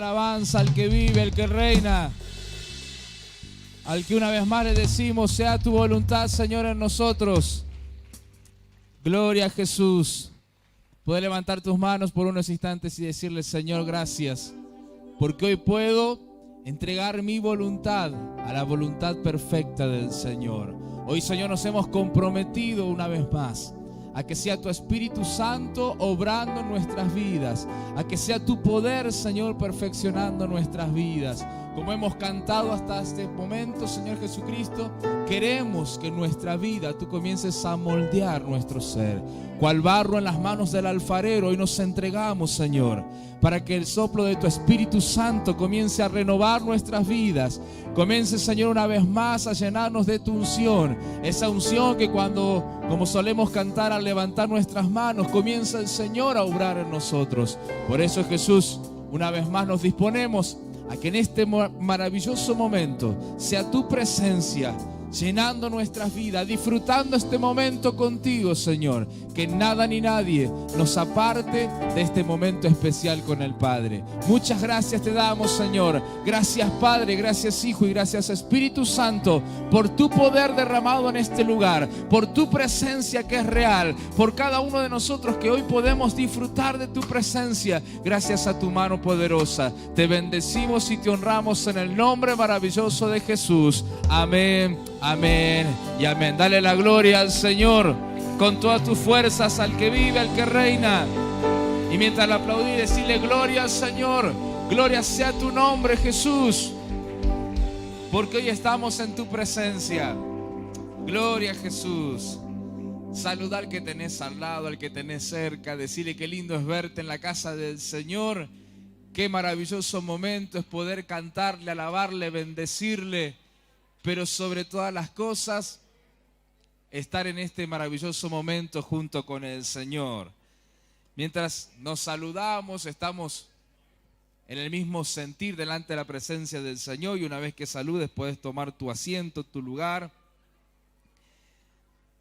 alabanza al que vive, al que reina, al que una vez más le decimos, sea tu voluntad, Señor, en nosotros. Gloria a Jesús. Puedes levantar tus manos por unos instantes y decirle, Señor, gracias, porque hoy puedo entregar mi voluntad a la voluntad perfecta del Señor. Hoy, Señor, nos hemos comprometido una vez más a que sea tu Espíritu Santo obrando en nuestras vidas, a que sea tu poder, Señor, perfeccionando nuestras vidas. Como hemos cantado hasta este momento, Señor Jesucristo, queremos que en nuestra vida tú comiences a moldear nuestro ser. Cual barro en las manos del alfarero, hoy nos entregamos, Señor, para que el soplo de tu Espíritu Santo comience a renovar nuestras vidas. Comience, Señor, una vez más a llenarnos de tu unción. Esa unción que cuando, como solemos cantar al levantar nuestras manos, comienza el Señor a obrar en nosotros. Por eso, Jesús, una vez más nos disponemos a que en este maravilloso momento sea tu presencia llenando nuestras vidas, disfrutando este momento contigo, Señor. Que nada ni nadie nos aparte de este momento especial con el Padre. Muchas gracias te damos, Señor. Gracias, Padre, gracias, Hijo y gracias, Espíritu Santo, por tu poder derramado en este lugar, por tu presencia que es real, por cada uno de nosotros que hoy podemos disfrutar de tu presencia, gracias a tu mano poderosa. Te bendecimos y te honramos en el nombre maravilloso de Jesús. Amén. Amén y amén. Dale la gloria al Señor con todas tus fuerzas, al que vive, al que reina. Y mientras le aplaudí, decirle gloria al Señor. Gloria sea tu nombre, Jesús, porque hoy estamos en tu presencia. Gloria a Jesús. Saluda al que tenés al lado, al que tenés cerca. Decirle qué lindo es verte en la casa del Señor. Qué maravilloso momento es poder cantarle, alabarle, bendecirle. Pero sobre todas las cosas, estar en este maravilloso momento junto con el Señor. Mientras nos saludamos, estamos en el mismo sentir delante de la presencia del Señor. Y una vez que saludes, puedes tomar tu asiento, tu lugar.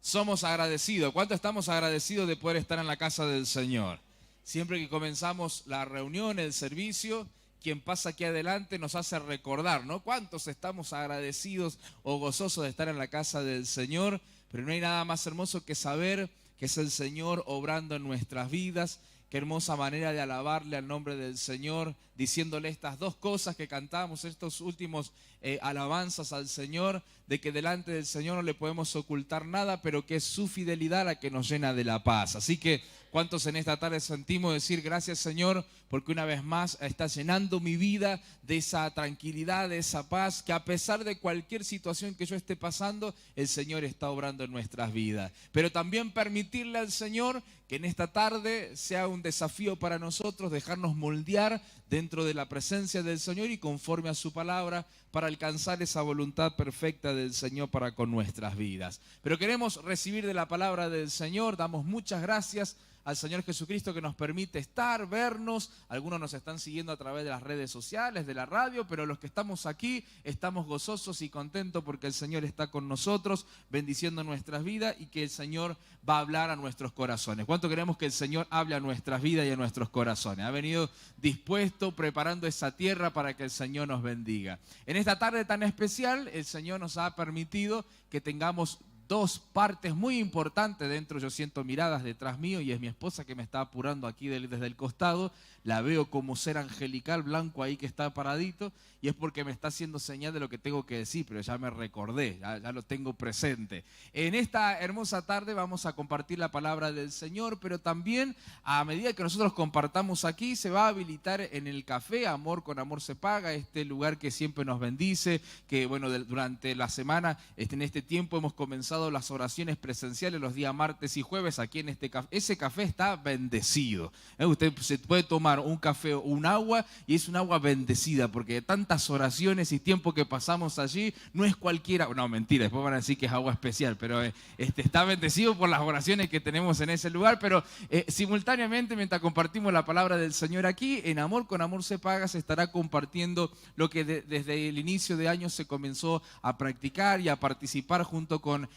Somos agradecidos. ¿Cuánto estamos agradecidos de poder estar en la casa del Señor? Siempre que comenzamos la reunión, el servicio, quien pasa aquí adelante nos hace recordar, ¿no? Cuántos estamos agradecidos o gozosos de estar en la casa del Señor, pero no hay nada más hermoso que saber que es el Señor obrando en nuestras vidas. Qué hermosa manera de alabarle al nombre del Señor, diciéndole estas dos cosas que cantamos, estos últimos alabanzas al Señor, de que delante del Señor no le podemos ocultar nada, pero que es su fidelidad la que nos llena de la paz. Así que, ¿cuántos en esta tarde sentimos decir gracias, Señor, porque una vez más está llenando mi vida de esa tranquilidad, de esa paz, que a pesar de cualquier situación que yo esté pasando, el Señor está obrando en nuestras vidas? Pero también permitirle al Señor que en esta tarde sea un desafío para nosotros, dejarnos moldear dentro de la presencia del Señor y conforme a su palabra, para alcanzar esa voluntad perfecta del Señor para con nuestras vidas. Pero queremos recibir de la palabra del Señor. Damos muchas gracias al Señor Jesucristo que nos permite estar, vernos. Algunos nos están siguiendo a través de las redes sociales, de la radio, pero los que estamos aquí estamos gozosos y contentos porque el Señor está con nosotros, bendiciendo nuestras vidas y que el Señor va a hablar a nuestros corazones. ¿Cuánto queremos que el Señor hable a nuestras vidas y a nuestros corazones? Ha venido dispuesto, preparando esa tierra para que el Señor nos bendiga. En esta tarde tan especial, el Señor nos ha permitido que tengamos dos partes muy importantes dentro. Yo siento miradas detrás mío y es mi esposa que me está apurando aquí desde el costado. La veo como ser angelical blanco ahí que está paradito y es porque me está haciendo señal de lo que tengo que decir, pero ya me recordé, ya lo tengo presente. En esta hermosa tarde vamos a compartir la palabra del Señor, pero también a medida que nosotros compartamos aquí se va a habilitar en el café Amor con Amor se Paga, este lugar que siempre nos bendice, que bueno, durante la semana, en este tiempo hemos comenzado las oraciones presenciales los días martes y jueves aquí en este café. Ese café está bendecido. Usted se puede tomar un café o un agua y es un agua bendecida porque de tantas oraciones y tiempo que pasamos allí no es cualquiera. No, mentira, después van a decir que es agua especial, pero está bendecido por las oraciones que tenemos en ese lugar. Pero simultáneamente, mientras compartimos la palabra del Señor aquí, en Amor con Amor se Paga se estará compartiendo lo que desde el inicio de año se comenzó a practicar y a participar junto con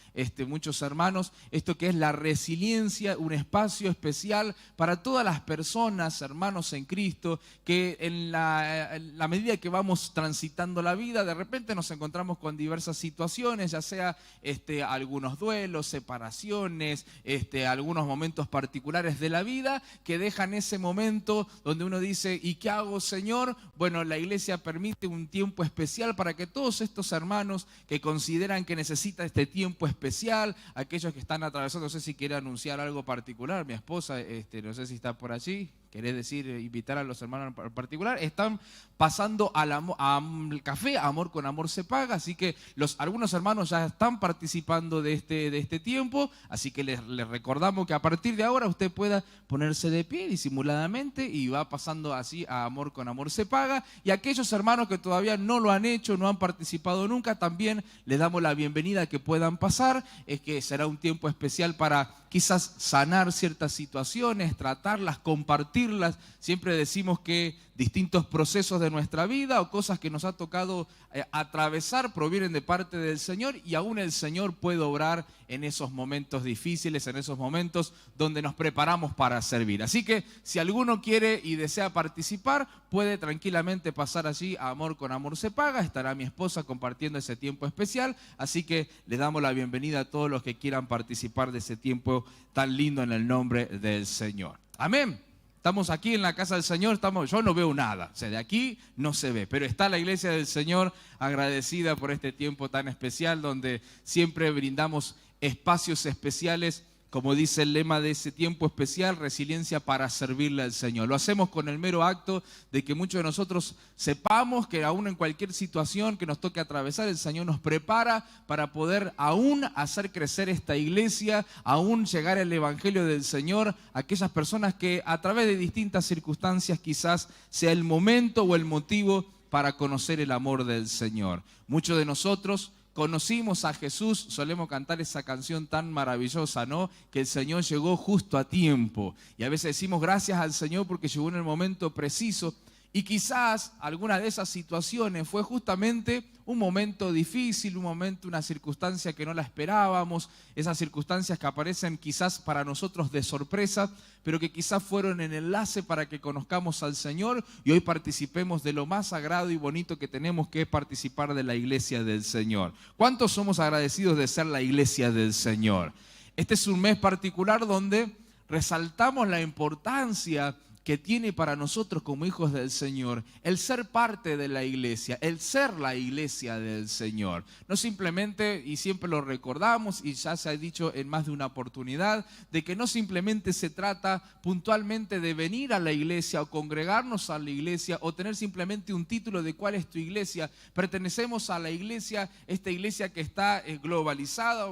muchos hermanos, esto que es la resiliencia, un espacio especial para todas las personas, hermanos estamos en Cristo, que en la medida que vamos transitando la vida, de repente nos encontramos con diversas situaciones, ya sea algunos duelos, separaciones, algunos momentos particulares de la vida que dejan ese momento donde uno dice, ¿y qué hago, Señor? Bueno, la iglesia permite un tiempo especial para que todos estos hermanos que consideran que necesitan este tiempo especial, aquellos que están atravesando, no sé si quiere anunciar algo particular, mi esposa, no sé si está por allí. ¿Querés decir, invitar a los hermanos en particular? Están pasando al café, Amor con Amor se paga, así que algunos hermanos ya están participando de este tiempo, así que les recordamos que a partir de ahora usted pueda ponerse de pie disimuladamente y va pasando así a Amor con Amor se paga. Y aquellos hermanos que todavía no lo han hecho, no han participado nunca, también les damos la bienvenida a que puedan pasar. Es que será un tiempo especial para quizás sanar ciertas situaciones, tratarlas, compartirlas. Siempre decimos que distintos procesos de nuestra vida o cosas que nos ha tocado atravesar provienen de parte del Señor, y aún el Señor puede obrar en esos momentos difíciles, en esos momentos donde nos preparamos para servir. Así que si alguno quiere y desea participar, puede tranquilamente pasar allí a Amor con Amor se paga. Estará mi esposa compartiendo ese tiempo especial, así que le damos la bienvenida a todos los que quieran participar de ese tiempo tan lindo en el nombre del Señor. Amén. Estamos aquí en la casa del Señor, yo no veo nada, o sea, de aquí no se ve, pero está la iglesia del Señor agradecida por este tiempo tan especial donde siempre brindamos espacios especiales, como dice el lema de ese tiempo especial, resiliencia para servirle al Señor. Lo hacemos con el mero acto de que muchos de nosotros sepamos que aún en cualquier situación que nos toque atravesar, el Señor nos prepara para poder aún hacer crecer esta iglesia, aún llegar el evangelio del Señor a aquellas personas que a través de distintas circunstancias quizás sea el momento o el motivo para conocer el amor del Señor. Muchos de nosotros conocimos a Jesús, solemos cantar esa canción tan maravillosa, ¿no? Que el Señor llegó justo a tiempo. Y a veces decimos gracias al Señor porque llegó en el momento preciso. Y quizás alguna de esas situaciones fue justamente un momento difícil, un momento, una circunstancia que no la esperábamos, esas circunstancias que aparecen quizás para nosotros de sorpresa, pero que quizás fueron el enlace para que conozcamos al Señor y hoy participemos de lo más sagrado y bonito que tenemos, que es participar de la iglesia del Señor. ¿Cuántos somos agradecidos de ser la iglesia del Señor? Este es un mes particular donde resaltamos la importancia que tiene para nosotros como hijos del Señor el ser parte de la iglesia, el ser la iglesia del Señor. No simplemente, y siempre lo recordamos y ya se ha dicho en más de una oportunidad, de que no simplemente se trata puntualmente de venir a la iglesia o congregarnos a la iglesia o tener simplemente un título de cuál es tu iglesia. Pertenecemos a la iglesia, esta iglesia que está globalizada,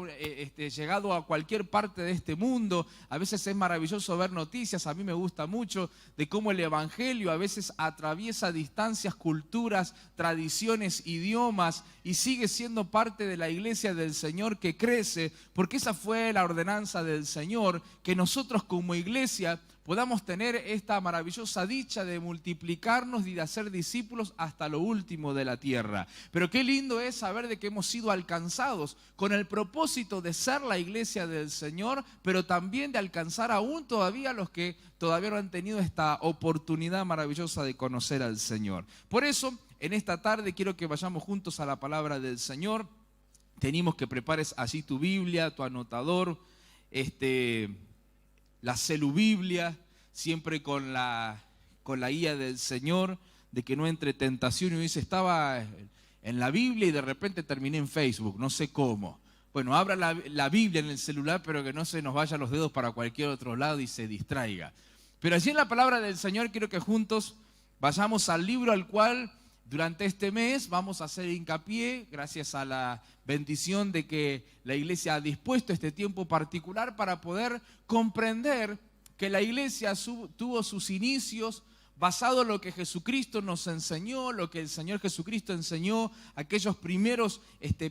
llegado a cualquier parte de este mundo. A veces es maravilloso ver noticias, a mí me gusta mucho, de cómo el evangelio a veces atraviesa distancias, culturas, tradiciones, idiomas y sigue siendo parte de la iglesia del Señor que crece, porque esa fue la ordenanza del Señor, que nosotros como iglesia podamos tener esta maravillosa dicha de multiplicarnos y de hacer discípulos hasta lo último de la tierra. Pero qué lindo es saber de que hemos sido alcanzados con el propósito de ser la iglesia del Señor, pero también de alcanzar aún todavía a los que todavía no han tenido esta oportunidad maravillosa de conocer al Señor. Por eso, en esta tarde quiero que vayamos juntos a la palabra del Señor. Tenemos que prepares allí tu Biblia, tu anotador, la celubiblia, siempre con la guía del Señor, de que no entre tentación. Y uno dice, estaba en la Biblia y de repente terminé en Facebook, no sé cómo. Bueno, abra la Biblia en el celular, pero que no se nos vayan los dedos para cualquier otro lado y se distraiga. Pero allí en la palabra del Señor quiero que juntos vayamos al libro al cual durante este mes vamos a hacer hincapié, gracias a la bendición de que la iglesia ha dispuesto este tiempo particular para poder comprender que la iglesia tuvo sus inicios basado en lo que Jesucristo nos enseñó, lo que el Señor Jesucristo enseñó a aquellos primeros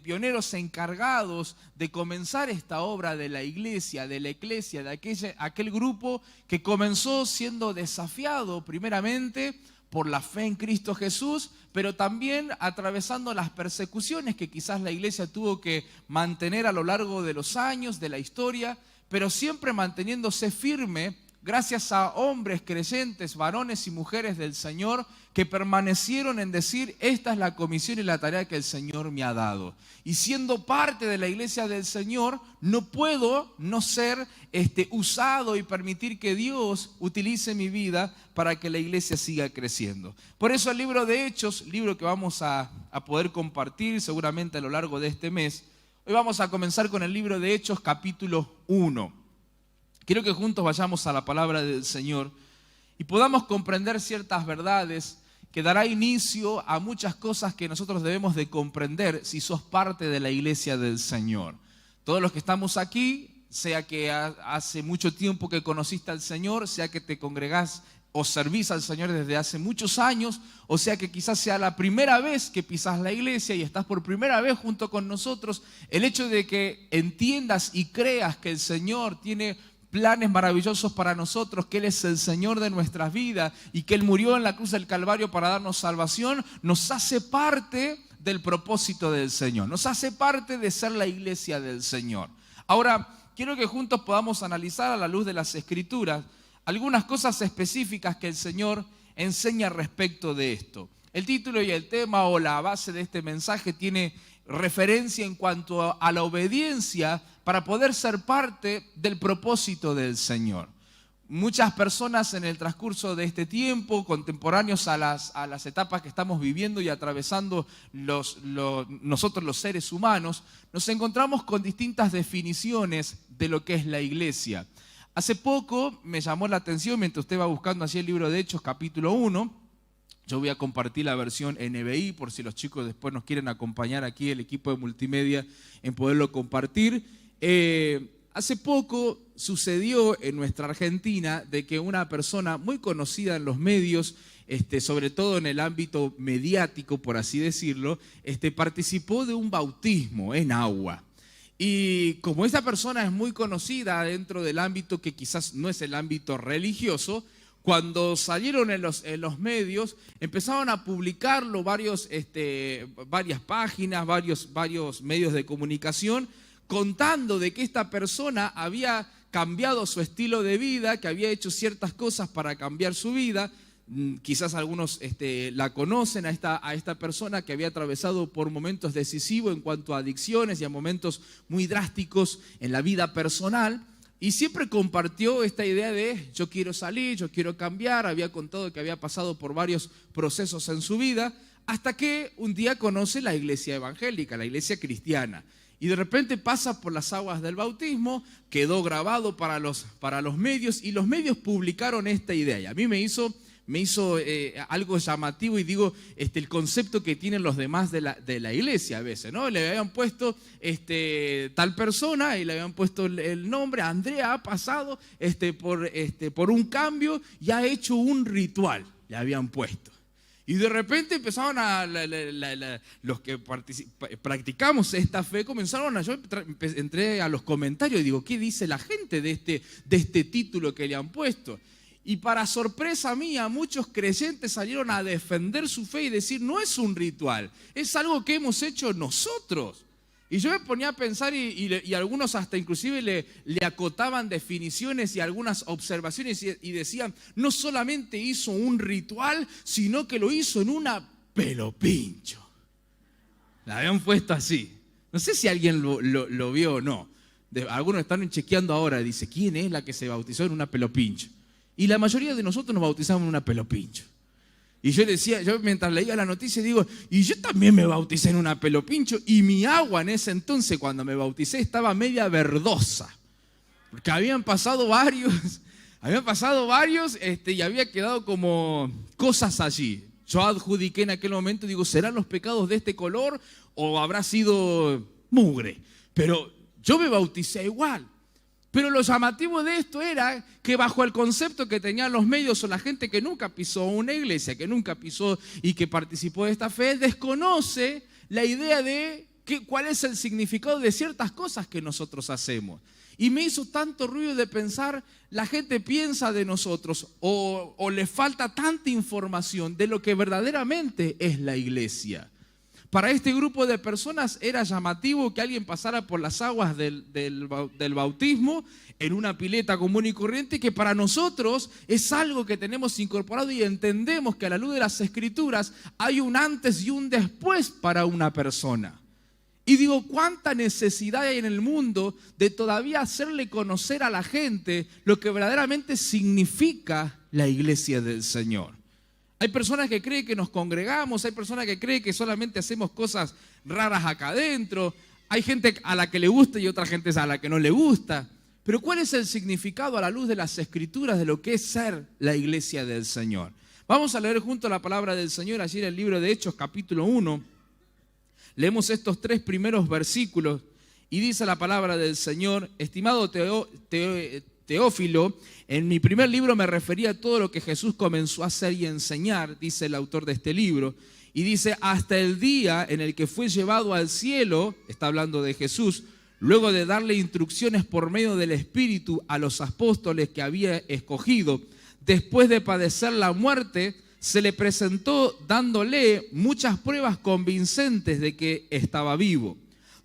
pioneros encargados de comenzar esta obra de la iglesia, de la eclesia, de aquel grupo que comenzó siendo desafiado primeramente por la fe en Cristo Jesús, pero también atravesando las persecuciones que quizás la iglesia tuvo que mantener a lo largo de los años, de la historia, pero siempre manteniéndose firme gracias a hombres creyentes, varones y mujeres del Señor, que permanecieron en decir, esta es la comisión y la tarea que el Señor me ha dado. Y siendo parte de la iglesia del Señor, no puedo no ser usado y permitir que Dios utilice mi vida para que la iglesia siga creciendo. Por eso el libro de Hechos, libro que vamos a poder compartir seguramente a lo largo de este mes, hoy vamos a comenzar con el libro de Hechos capítulo 1. Quiero que juntos vayamos a la palabra del Señor y podamos comprender ciertas verdades que dará inicio a muchas cosas que nosotros debemos de comprender si sos parte de la iglesia del Señor. Todos los que estamos aquí, sea que hace mucho tiempo que conociste al Señor, sea que te congregás o servís al Señor desde hace muchos años, o sea que quizás sea la primera vez que pisás la iglesia y estás por primera vez junto con nosotros, el hecho de que entiendas y creas que el Señor tiene planes maravillosos para nosotros, que Él es el Señor de nuestras vidas y que Él murió en la cruz del Calvario para darnos salvación, nos hace parte del propósito del Señor, nos hace parte de ser la iglesia del Señor. Ahora, quiero que juntos podamos analizar a la luz de las Escrituras algunas cosas específicas que el Señor enseña respecto de esto. El título y el tema o la base de este mensaje tiene referencia en cuanto a la obediencia para poder ser parte del propósito del Señor. Muchas personas en el transcurso de este tiempo, contemporáneos a las etapas que estamos viviendo y atravesando nosotros los seres humanos, nos encontramos con distintas definiciones de lo que es la iglesia. Hace poco me llamó la atención, mientras usted va buscando así el libro de Hechos capítulo 1, yo voy a compartir la versión NBI por si los chicos después nos quieren acompañar aquí, el equipo de multimedia, en poderlo compartir. Hace poco sucedió en nuestra Argentina de que una persona muy conocida en los medios, sobre todo en el ámbito mediático, por así decirlo, participó de un bautismo en agua. Y como esta persona es muy conocida dentro del ámbito que quizás no es el ámbito religioso, cuando salieron en los medios, empezaron a publicarlo varias páginas, varios medios de comunicación, contando de que esta persona había cambiado su estilo de vida, que había hecho ciertas cosas para cambiar su vida. Quizás algunos la conocen a esta persona que había atravesado por momentos decisivos en cuanto a adicciones y a momentos muy drásticos en la vida personal. Y siempre compartió esta idea de yo quiero salir, yo quiero cambiar. Había contado que había pasado por varios procesos en su vida, hasta que un día conoce la iglesia evangélica, la iglesia cristiana. Y de repente pasa por las aguas del bautismo, quedó grabado para los medios y los medios publicaron esta idea. Y a mí me hizo algo llamativo y digo, el concepto que tienen los demás de la iglesia a veces, ¿no? Le habían puesto tal persona y le habían puesto el nombre, Andrea ha pasado por un cambio y ha hecho un ritual, le habían puesto. Y de repente empezaron los que practicamos esta fe, yo entré a los comentarios y digo, ¿qué dice la gente de este título que le han puesto? Y para sorpresa mía, muchos creyentes salieron a defender su fe y decir, no es un ritual, es algo que hemos hecho nosotros. Y yo me ponía a pensar y algunos hasta inclusive le acotaban definiciones y algunas observaciones y decían, no solamente hizo un ritual, sino que lo hizo en una pelopincho. La habían puesto así. No sé si alguien lo vio o no. Algunos están chequeando ahora, dice, ¿quién es la que se bautizó en una pelopincho? Y la mayoría de nosotros nos bautizamos en una pelopincho. Y yo mientras leía la noticia digo, y yo también me bauticé en una pelopincho y mi agua en ese entonces cuando me bauticé estaba media verdosa. Porque habían pasado varios y había quedado como cosas allí. Yo adjudiqué en aquel momento, digo, ¿serán los pecados de este color o habrá sido mugre? Pero yo me bauticé igual. Pero lo llamativo de esto era que bajo el concepto que tenían los medios o la gente que nunca pisó una iglesia, que nunca pisó y que participó de esta fe, desconoce la idea de cuál es el significado de ciertas cosas que nosotros hacemos. Y me hizo tanto ruido de pensar, la gente piensa de nosotros o le falta tanta información de lo que verdaderamente es la iglesia. Para este grupo de personas era llamativo que alguien pasara por las aguas del bautismo en una pileta común y corriente, que para nosotros es algo que tenemos incorporado y entendemos que a la luz de las Escrituras hay un antes y un después para una persona. Y digo, ¿cuánta necesidad hay en el mundo de todavía hacerle conocer a la gente lo que verdaderamente significa la iglesia del Señor? Hay personas que creen que nos congregamos, hay personas que creen que solamente hacemos cosas raras acá adentro, hay gente a la que le gusta y otra gente a la que no le gusta. Pero ¿cuál es el significado a la luz de las Escrituras de lo que es ser la iglesia del Señor? Vamos a leer junto la palabra del Señor allí en el libro de Hechos, capítulo 1. Leemos estos 3 primeros versículos y dice la palabra del Señor: estimado Teófilo, en mi primer libro me refería a todo lo que Jesús comenzó a hacer y enseñar, dice el autor de este libro, y dice, hasta el día en el que fue llevado al cielo, está hablando de Jesús, luego de darle instrucciones por medio del Espíritu a los apóstoles que había escogido, después de padecer la muerte, se le presentó dándole muchas pruebas convincentes de que estaba vivo.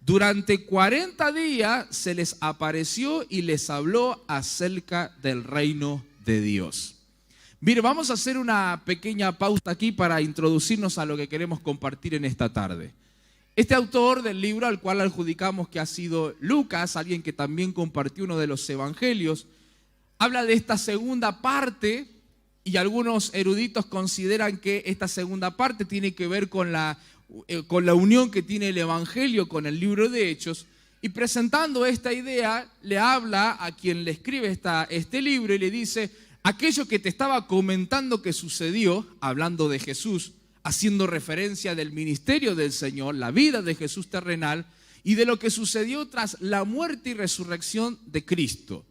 Durante 40 días se les apareció y les habló acerca del reino de Dios. Mire, vamos a hacer una pequeña pausa aquí para introducirnos a lo que queremos compartir en esta tarde. Este autor del libro, al cual adjudicamos que ha sido Lucas, alguien que también compartió uno de los evangelios, habla de esta segunda parte, y algunos eruditos consideran que esta segunda parte tiene que ver con la unión que tiene el Evangelio con el libro de Hechos, y presentando esta idea le habla a quien le escribe este libro y le dice: aquello que te estaba comentando que sucedió, hablando de Jesús, haciendo referencia del ministerio del Señor, la vida de Jesús terrenal y de lo que sucedió tras la muerte y resurrección de Cristo.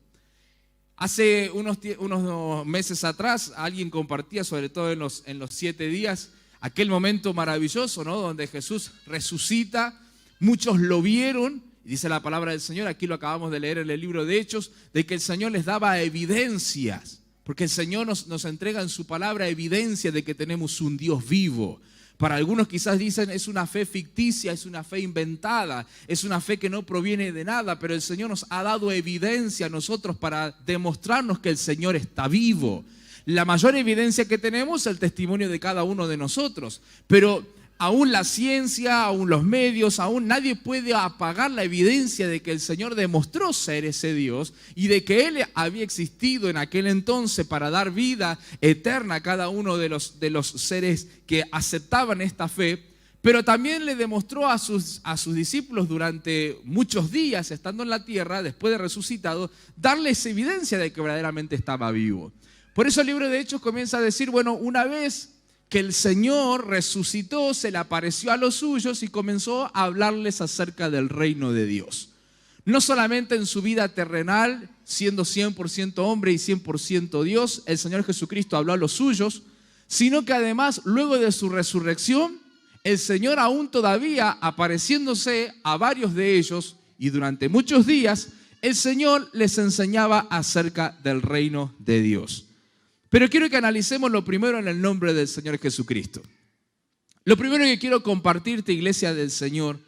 Hace unos meses atrás alguien compartía, sobre todo en los 7 días, aquel momento maravilloso, ¿no?, donde Jesús resucita, muchos lo vieron, y dice la palabra del Señor, aquí lo acabamos de leer en el libro de Hechos, de que el Señor les daba evidencias, porque el Señor nos entrega en su palabra evidencia de que tenemos un Dios vivo. Para algunos quizás dicen es una fe ficticia, es una fe inventada, es una fe que no proviene de nada, pero el Señor nos ha dado evidencia a nosotros para demostrarnos que el Señor está vivo. La mayor evidencia que tenemos es el testimonio de cada uno de nosotros, pero aún la ciencia, aún los medios, aún nadie puede apagar la evidencia de que el Señor demostró ser ese Dios y de que Él había existido en aquel entonces para dar vida eterna a cada uno de los seres que aceptaban esta fe, pero también le demostró a sus discípulos durante muchos días, estando en la tierra, después de resucitado, darles evidencia de que verdaderamente estaba vivo. Por eso el libro de Hechos comienza a decir, bueno, una vez que el Señor resucitó, se le apareció a los suyos y comenzó a hablarles acerca del reino de Dios. No solamente en su vida terrenal, siendo 100% hombre y 100% Dios, el Señor Jesucristo habló a los suyos, sino que además, luego de su resurrección, el Señor aún todavía apareciéndose a varios de ellos y durante muchos días, el Señor les enseñaba acerca del reino de Dios. Pero quiero que analicemos lo primero en el nombre del Señor Jesucristo. Lo primero que quiero compartirte, iglesia del Señor,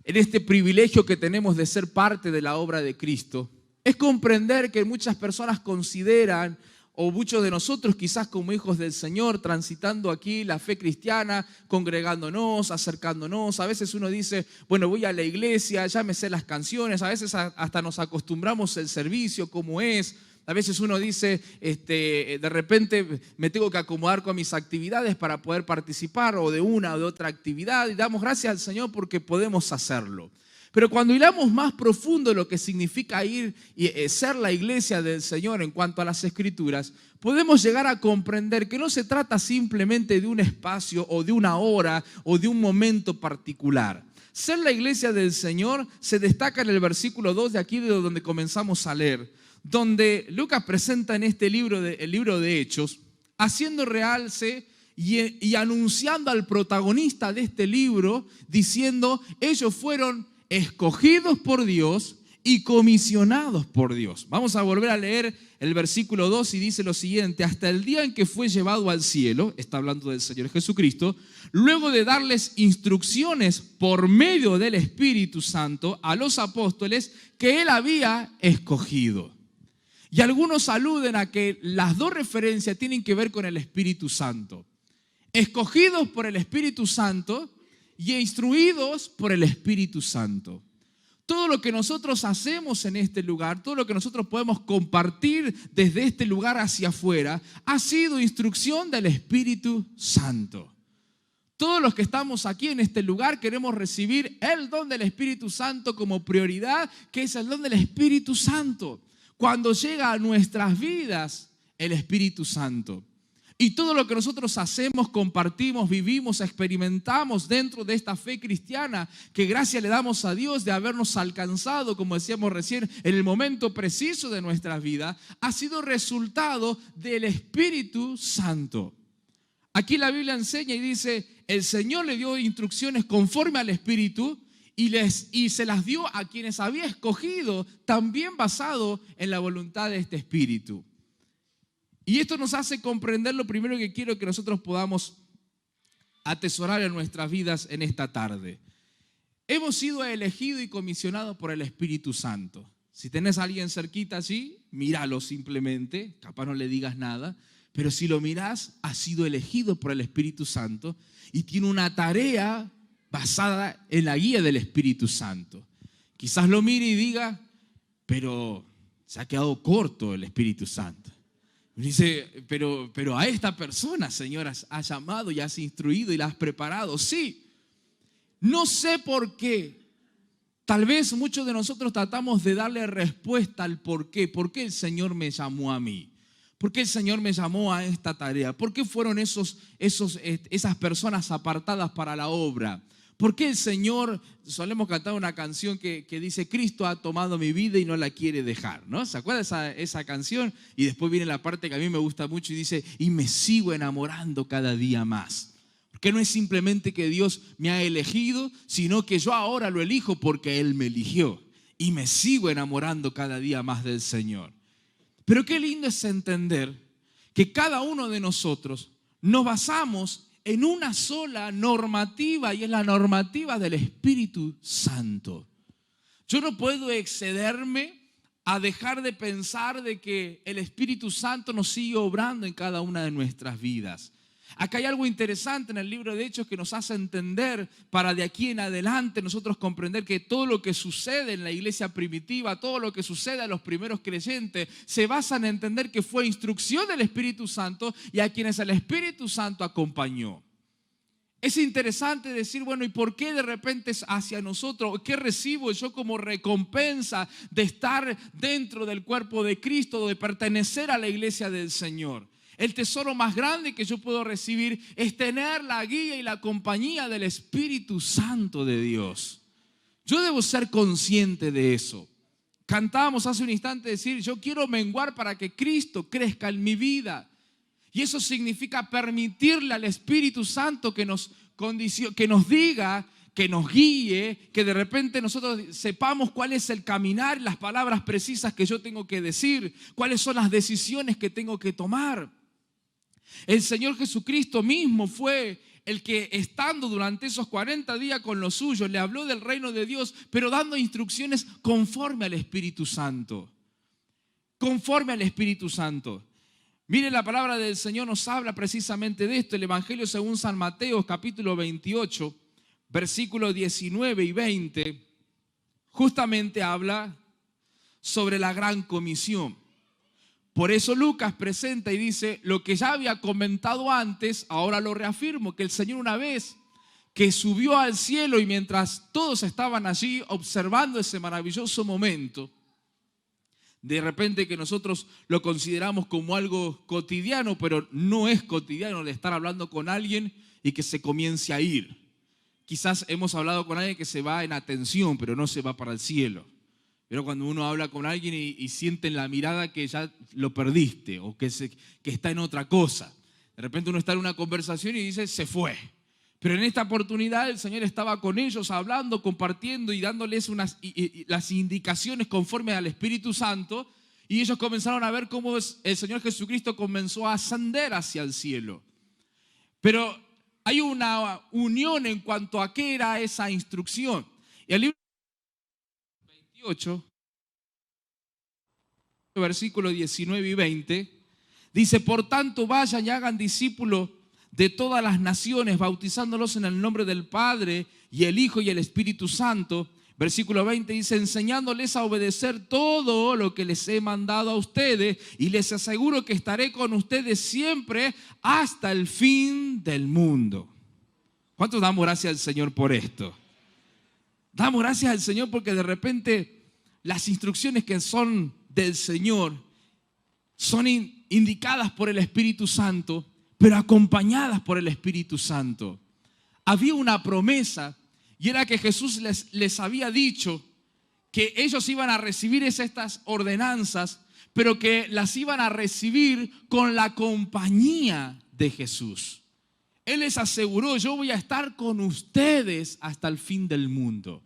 en este privilegio que tenemos de ser parte de la obra de Cristo, es comprender que muchas personas consideran, o muchos de nosotros quizás como hijos del Señor, transitando aquí la fe cristiana, congregándonos, acercándonos. A veces uno dice, bueno, voy a la iglesia, ya me sé las canciones, a veces hasta nos acostumbramos al servicio, cómo es. A veces uno dice, de repente me tengo que acomodar con mis actividades para poder participar o de una o de otra actividad, y damos gracias al Señor porque podemos hacerlo. Pero cuando hilamos más profundo lo que significa ir y ser la iglesia del Señor en cuanto a las Escrituras, podemos llegar a comprender que no se trata simplemente de un espacio o de una hora o de un momento particular. Ser la iglesia del Señor se destaca en el versículo 2 de aquí de donde comenzamos a leer, donde Lucas presenta en este libro, el libro de Hechos, haciendo realce y anunciando al protagonista de este libro, diciendo, ellos fueron escogidos por Dios y comisionados por Dios. Vamos a volver a leer el versículo 2 y dice lo siguiente: hasta el día en que fue llevado al cielo, está hablando del Señor Jesucristo, luego de darles instrucciones por medio del Espíritu Santo a los apóstoles que Él había escogido. Y algunos aluden a que las dos referencias tienen que ver con el Espíritu Santo. Escogidos por el Espíritu Santo y instruidos por el Espíritu Santo. Todo lo que nosotros hacemos en este lugar, todo lo que nosotros podemos compartir desde este lugar hacia afuera, ha sido instrucción del Espíritu Santo. Todos los que estamos aquí en este lugar queremos recibir el don del Espíritu Santo como prioridad, que es el don del Espíritu Santo. Cuando llega a nuestras vidas el Espíritu Santo. Y todo lo que nosotros hacemos, compartimos, vivimos, experimentamos dentro de esta fe cristiana, que gracias le damos a Dios de habernos alcanzado, como decíamos recién, en el momento preciso de nuestras vidas, ha sido resultado del Espíritu Santo. Aquí la Biblia enseña y dice, el Señor le dio instrucciones conforme al Espíritu y se las dio a quienes había escogido, también basado en la voluntad de este Espíritu. Y esto nos hace comprender lo primero que quiero que nosotros podamos atesorar en nuestras vidas en esta tarde. Hemos sido elegidos y comisionados por el Espíritu Santo. Si tenés a alguien cerquita allí, míralo simplemente, capaz no le digas nada, pero si lo mirás, ha sido elegido por el Espíritu Santo y tiene una tarea basada en la guía del Espíritu Santo. Quizás lo mire y diga, pero se ha quedado corto el Espíritu Santo. Dice, pero a esta persona, Señor, has llamado y has instruido y la has preparado. Sí, no sé por qué. Tal vez muchos de nosotros tratamos de darle respuesta al por qué. ¿Por qué el Señor me llamó a mí? ¿Por qué el Señor me llamó a esta tarea? ¿Por qué fueron esas personas apartadas para la obra? ¿Por qué el Señor, solemos cantar una canción que dice, Cristo ha tomado mi vida y no la quiere dejar, ¿no? ¿Se acuerda esa canción? Y después viene la parte que a mí me gusta mucho y dice, y me sigo enamorando cada día más. Porque no es simplemente que Dios me ha elegido, sino que yo ahora lo elijo porque Él me eligió. Y me sigo enamorando cada día más del Señor. Pero qué lindo es entender que cada uno de nosotros nos basamos en una sola normativa, y es la normativa del Espíritu Santo. Yo no puedo excederme a dejar de pensar de que el Espíritu Santo nos sigue obrando en cada una de nuestras vidas. Acá hay algo interesante en el libro de Hechos que nos hace entender para de aquí en adelante nosotros comprender que todo lo que sucede en la iglesia primitiva, todo lo que sucede a los primeros creyentes, se basa en entender que fue instrucción del Espíritu Santo y a quienes el Espíritu Santo acompañó. Es interesante decir, bueno, ¿y por qué de repente es hacia nosotros? ¿Qué recibo yo como recompensa de estar dentro del cuerpo de Cristo, de pertenecer a la iglesia del Señor? El tesoro más grande que yo puedo recibir es tener la guía y la compañía del Espíritu Santo de Dios. Yo debo ser consciente de eso. Cantábamos hace un instante decir, yo quiero menguar para que Cristo crezca en mi vida. Y eso significa permitirle al Espíritu Santo que nos diga, que nos guíe, que de repente nosotros sepamos cuál es el caminar, las palabras precisas que yo tengo que decir, cuáles son las decisiones que tengo que tomar. El Señor Jesucristo mismo fue el que, estando durante esos 40 días con los suyos, le habló del reino de Dios, pero dando instrucciones conforme al Espíritu Santo. Conforme al Espíritu Santo. Mire, la palabra del Señor nos habla precisamente de esto. El Evangelio según San Mateo, capítulo 28, versículos 19 y 20, justamente habla sobre la gran comisión. Por eso Lucas presenta y dice, lo que ya había comentado antes, ahora lo reafirmo, que el Señor una vez que subió al cielo y mientras todos estaban allí observando ese maravilloso momento, de repente que nosotros lo consideramos como algo cotidiano, pero no es cotidiano de estar hablando con alguien y que se comience a ir. Quizás hemos hablado con alguien que se va en atención, pero no se va para el cielo. Pero cuando uno habla con alguien y siente en la mirada que ya lo perdiste o que está en otra cosa. De repente uno está en una conversación y dice, se fue. Pero en esta oportunidad el Señor estaba con ellos hablando, compartiendo y dándoles las indicaciones conforme al Espíritu Santo. Y ellos comenzaron a ver cómo el Señor Jesucristo comenzó a ascender hacia el cielo. Pero hay una unión en cuanto a qué era esa instrucción. Y el libro 28, versículos 19 y 20, dice: por tanto vayan y hagan discípulos de todas las naciones, bautizándolos en el nombre del Padre y el Hijo y el Espíritu Santo. Versículo 20 dice: enseñándoles a obedecer todo lo que les he mandado a ustedes, y les aseguro que estaré con ustedes siempre hasta el fin del mundo. ¿Cuántos damos gracias al Señor por esto? Damos gracias al Señor porque de repente las instrucciones que son del Señor son indicadas por el Espíritu Santo, pero acompañadas por el Espíritu Santo. Había una promesa, y era que Jesús les había dicho que ellos iban a recibir estas ordenanzas, pero que las iban a recibir con la compañía de Jesús. Él les aseguró: yo voy a estar con ustedes hasta el fin del mundo.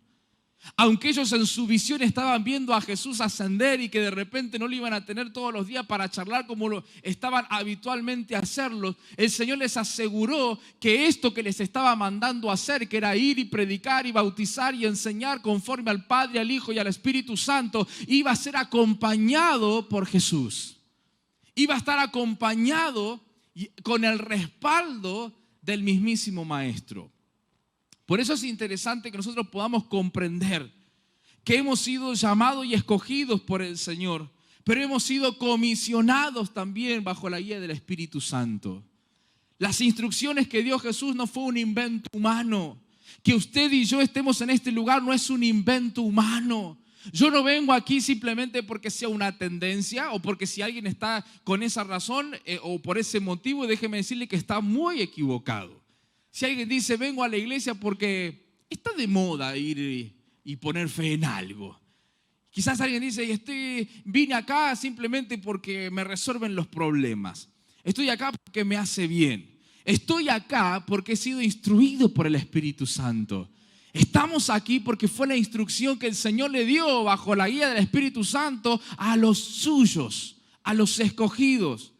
Aunque ellos en su visión estaban viendo a Jesús ascender y que de repente no lo iban a tener todos los días para charlar como lo estaban habitualmente a hacerlo, el Señor les aseguró que esto que les estaba mandando a hacer, que era ir y predicar y bautizar y enseñar conforme al Padre, al Hijo y al Espíritu Santo, iba a ser acompañado por Jesús. Iba a estar acompañado con el respaldo del mismísimo Maestro. Por eso es interesante que nosotros podamos comprender que hemos sido llamados y escogidos por el Señor, pero hemos sido comisionados también bajo la guía del Espíritu Santo. Las instrucciones que dio Jesús no fue un invento humano. Que usted y yo estemos en este lugar no es un invento humano. Yo no vengo aquí simplemente porque sea una tendencia o porque si alguien está con esa razón o por ese motivo, déjeme decirle que está muy equivocado. Si alguien dice: vengo a la iglesia porque está de moda ir y poner fe en algo. Quizás alguien dice: vine acá simplemente porque me resuelven los problemas. Estoy acá porque me hace bien. Estoy acá porque he sido instruido por el Espíritu Santo. Estamos aquí porque fue la instrucción que el Señor le dio bajo la guía del Espíritu Santo a los suyos, a los escogidos.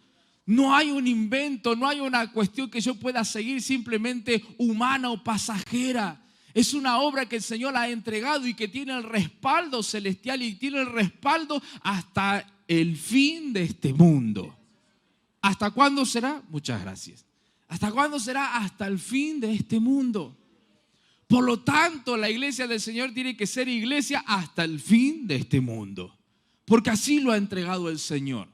No hay un invento, no hay una cuestión que yo pueda seguir simplemente humana o pasajera. Es una obra que el Señor ha entregado y que tiene el respaldo celestial y tiene el respaldo hasta el fin de este mundo. ¿Hasta cuándo será? Muchas gracias. ¿Hasta cuándo será? Hasta el fin de este mundo. Por lo tanto, la iglesia del Señor tiene que ser iglesia hasta el fin de este mundo, porque así lo ha entregado el Señor.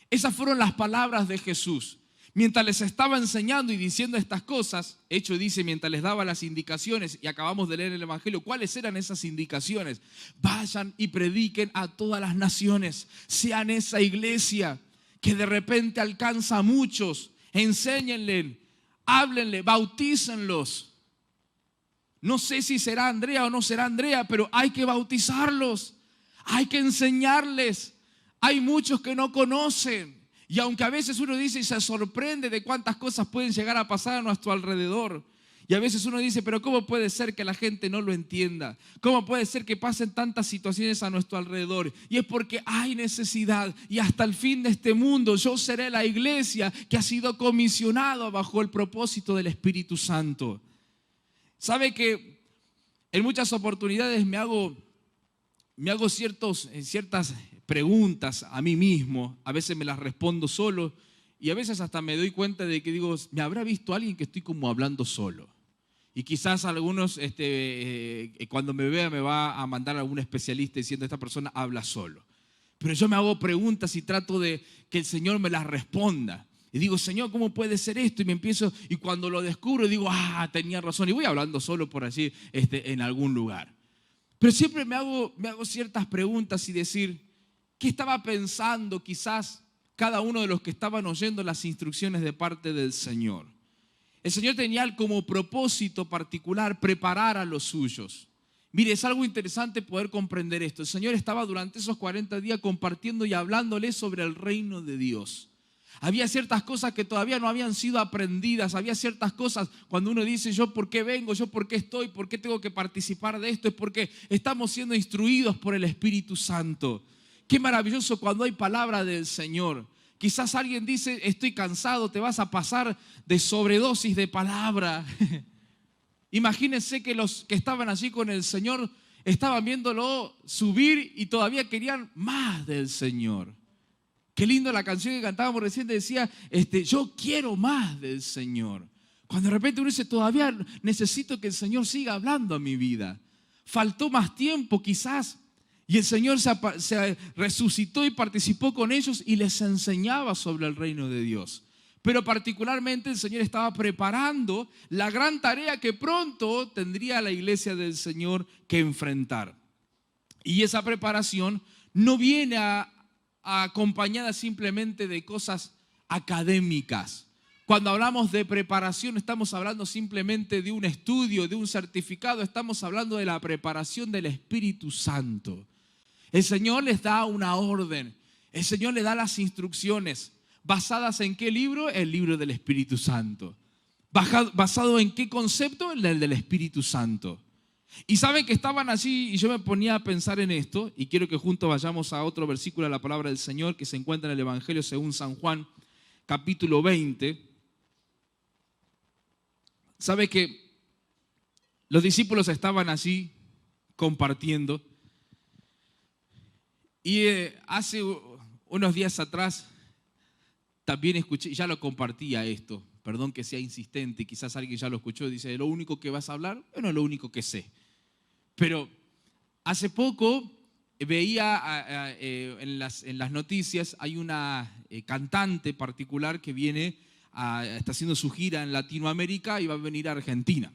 Esas fueron las palabras de Jesús. Mientras les estaba enseñando y diciendo estas cosas, Hechos dice, mientras les daba las indicaciones, y acabamos de leer el Evangelio, ¿cuáles eran esas indicaciones? Vayan y prediquen a todas las naciones, sean esa iglesia que de repente alcanza a muchos, enséñenle, háblenle, bautícenlos. No sé si será Andrea o no será Andrea, pero hay que bautizarlos, hay que enseñarles. Hay muchos que no conocen y aunque a veces uno dice y se sorprende de cuántas cosas pueden llegar a pasar a nuestro alrededor, y a veces uno dice, pero ¿cómo puede ser que la gente no lo entienda? ¿Cómo puede ser que pasen tantas situaciones a nuestro alrededor? Y es porque hay necesidad, y hasta el fin de este mundo yo seré la iglesia que ha sido comisionada bajo el propósito del Espíritu Santo. ¿Sabe que en muchas oportunidades me hago ciertas preguntas a mí mismo? A veces me las respondo solo y a veces hasta me doy cuenta de que digo, ¿me habrá visto alguien que estoy como hablando solo? Y quizás algunos cuando me vea me va a mandar a algún especialista diciendo, esta persona habla solo. Pero yo me hago preguntas y trato de que el Señor me las responda. Y digo, Señor, ¿cómo puede ser esto? Y cuando lo descubro digo, tenía razón. Y voy hablando solo por allí en algún lugar. Pero siempre me hago ciertas preguntas y decir, ¿qué estaba pensando quizás cada uno de los que estaban oyendo las instrucciones de parte del Señor? El Señor tenía como propósito particular preparar a los suyos. Mire, es algo interesante poder comprender esto. El Señor estaba durante esos 40 días compartiendo y hablándoles sobre el reino de Dios. Había ciertas cosas que todavía no habían sido aprendidas. Había ciertas cosas cuando uno dice, yo por qué vengo, yo por qué estoy, por qué tengo que participar de esto. Es porque estamos siendo instruidos por el Espíritu Santo. Qué maravilloso cuando hay palabra del Señor. Quizás alguien dice, estoy cansado, te vas a pasar de sobredosis de palabra. Imagínense que los que estaban allí con el Señor estaban viéndolo subir y todavía querían más del Señor. Qué lindo la canción que cantábamos recién, decía, yo quiero más del Señor. Cuando de repente uno dice, todavía necesito que el Señor siga hablando a mi vida. Faltó más tiempo quizás. Y el Señor se resucitó y participó con ellos y les enseñaba sobre el reino de Dios. Pero particularmente el Señor estaba preparando la gran tarea que pronto tendría la iglesia del Señor que enfrentar. Y esa preparación no viene acompañada simplemente de cosas académicas. Cuando hablamos de preparación, estamos hablando simplemente de un estudio, de un certificado, estamos hablando de la preparación del Espíritu Santo. El Señor les da una orden, el Señor les da las instrucciones. ¿Basadas en qué libro? El libro del Espíritu Santo. ¿Basado en qué concepto? En el del Espíritu Santo. Y saben que estaban allí y yo me ponía a pensar en esto y quiero que juntos vayamos a otro versículo de la palabra del Señor que se encuentra en el Evangelio según San Juan, capítulo 20. ¿Sabe que los discípulos estaban allí compartiendo? Y hace unos días atrás también escuché, ya lo compartía esto, perdón que sea insistente, quizás alguien ya lo escuchó y dice, ¿lo único que vas a hablar? Bueno, es lo único que sé. Pero hace poco veía en las noticias, hay una cantante particular que está haciendo su gira en Latinoamérica y va a venir a Argentina.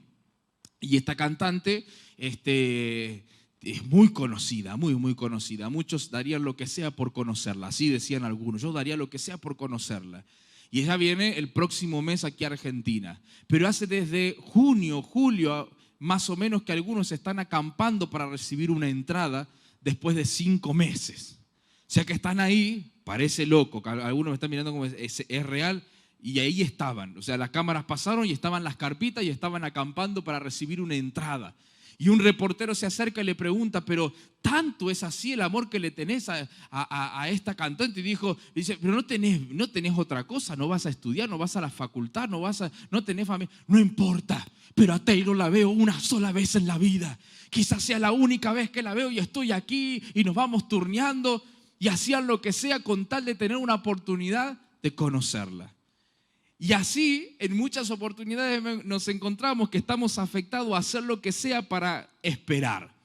Y esta cantante es muy conocida, muy, muy conocida. Muchos darían lo que sea por conocerla, así decían algunos. Yo daría lo que sea por conocerla. Y ella viene el próximo mes aquí a Argentina. Pero hace desde junio, julio, más o menos que algunos están acampando para recibir una entrada después de 5 meses. O sea que están ahí, parece loco. Algunos me están mirando como es real. Y ahí estaban. O sea, las cámaras pasaron y estaban las carpitas y estaban acampando para recibir una entrada. Y un reportero se acerca y le pregunta, pero ¿tanto es así el amor que le tenés a esta cantante? Y dice, pero no tenés otra cosa, no vas a estudiar, no vas a la facultad, no tenés familia. No importa, pero a Taylor la veo una sola vez en la vida. Quizás sea la única vez que la veo y estoy aquí y nos vamos turneando y hacían lo que sea con tal de tener una oportunidad de conocerla. Y así, en muchas oportunidades nos encontramos que estamos afectados a hacer lo que sea para esperar.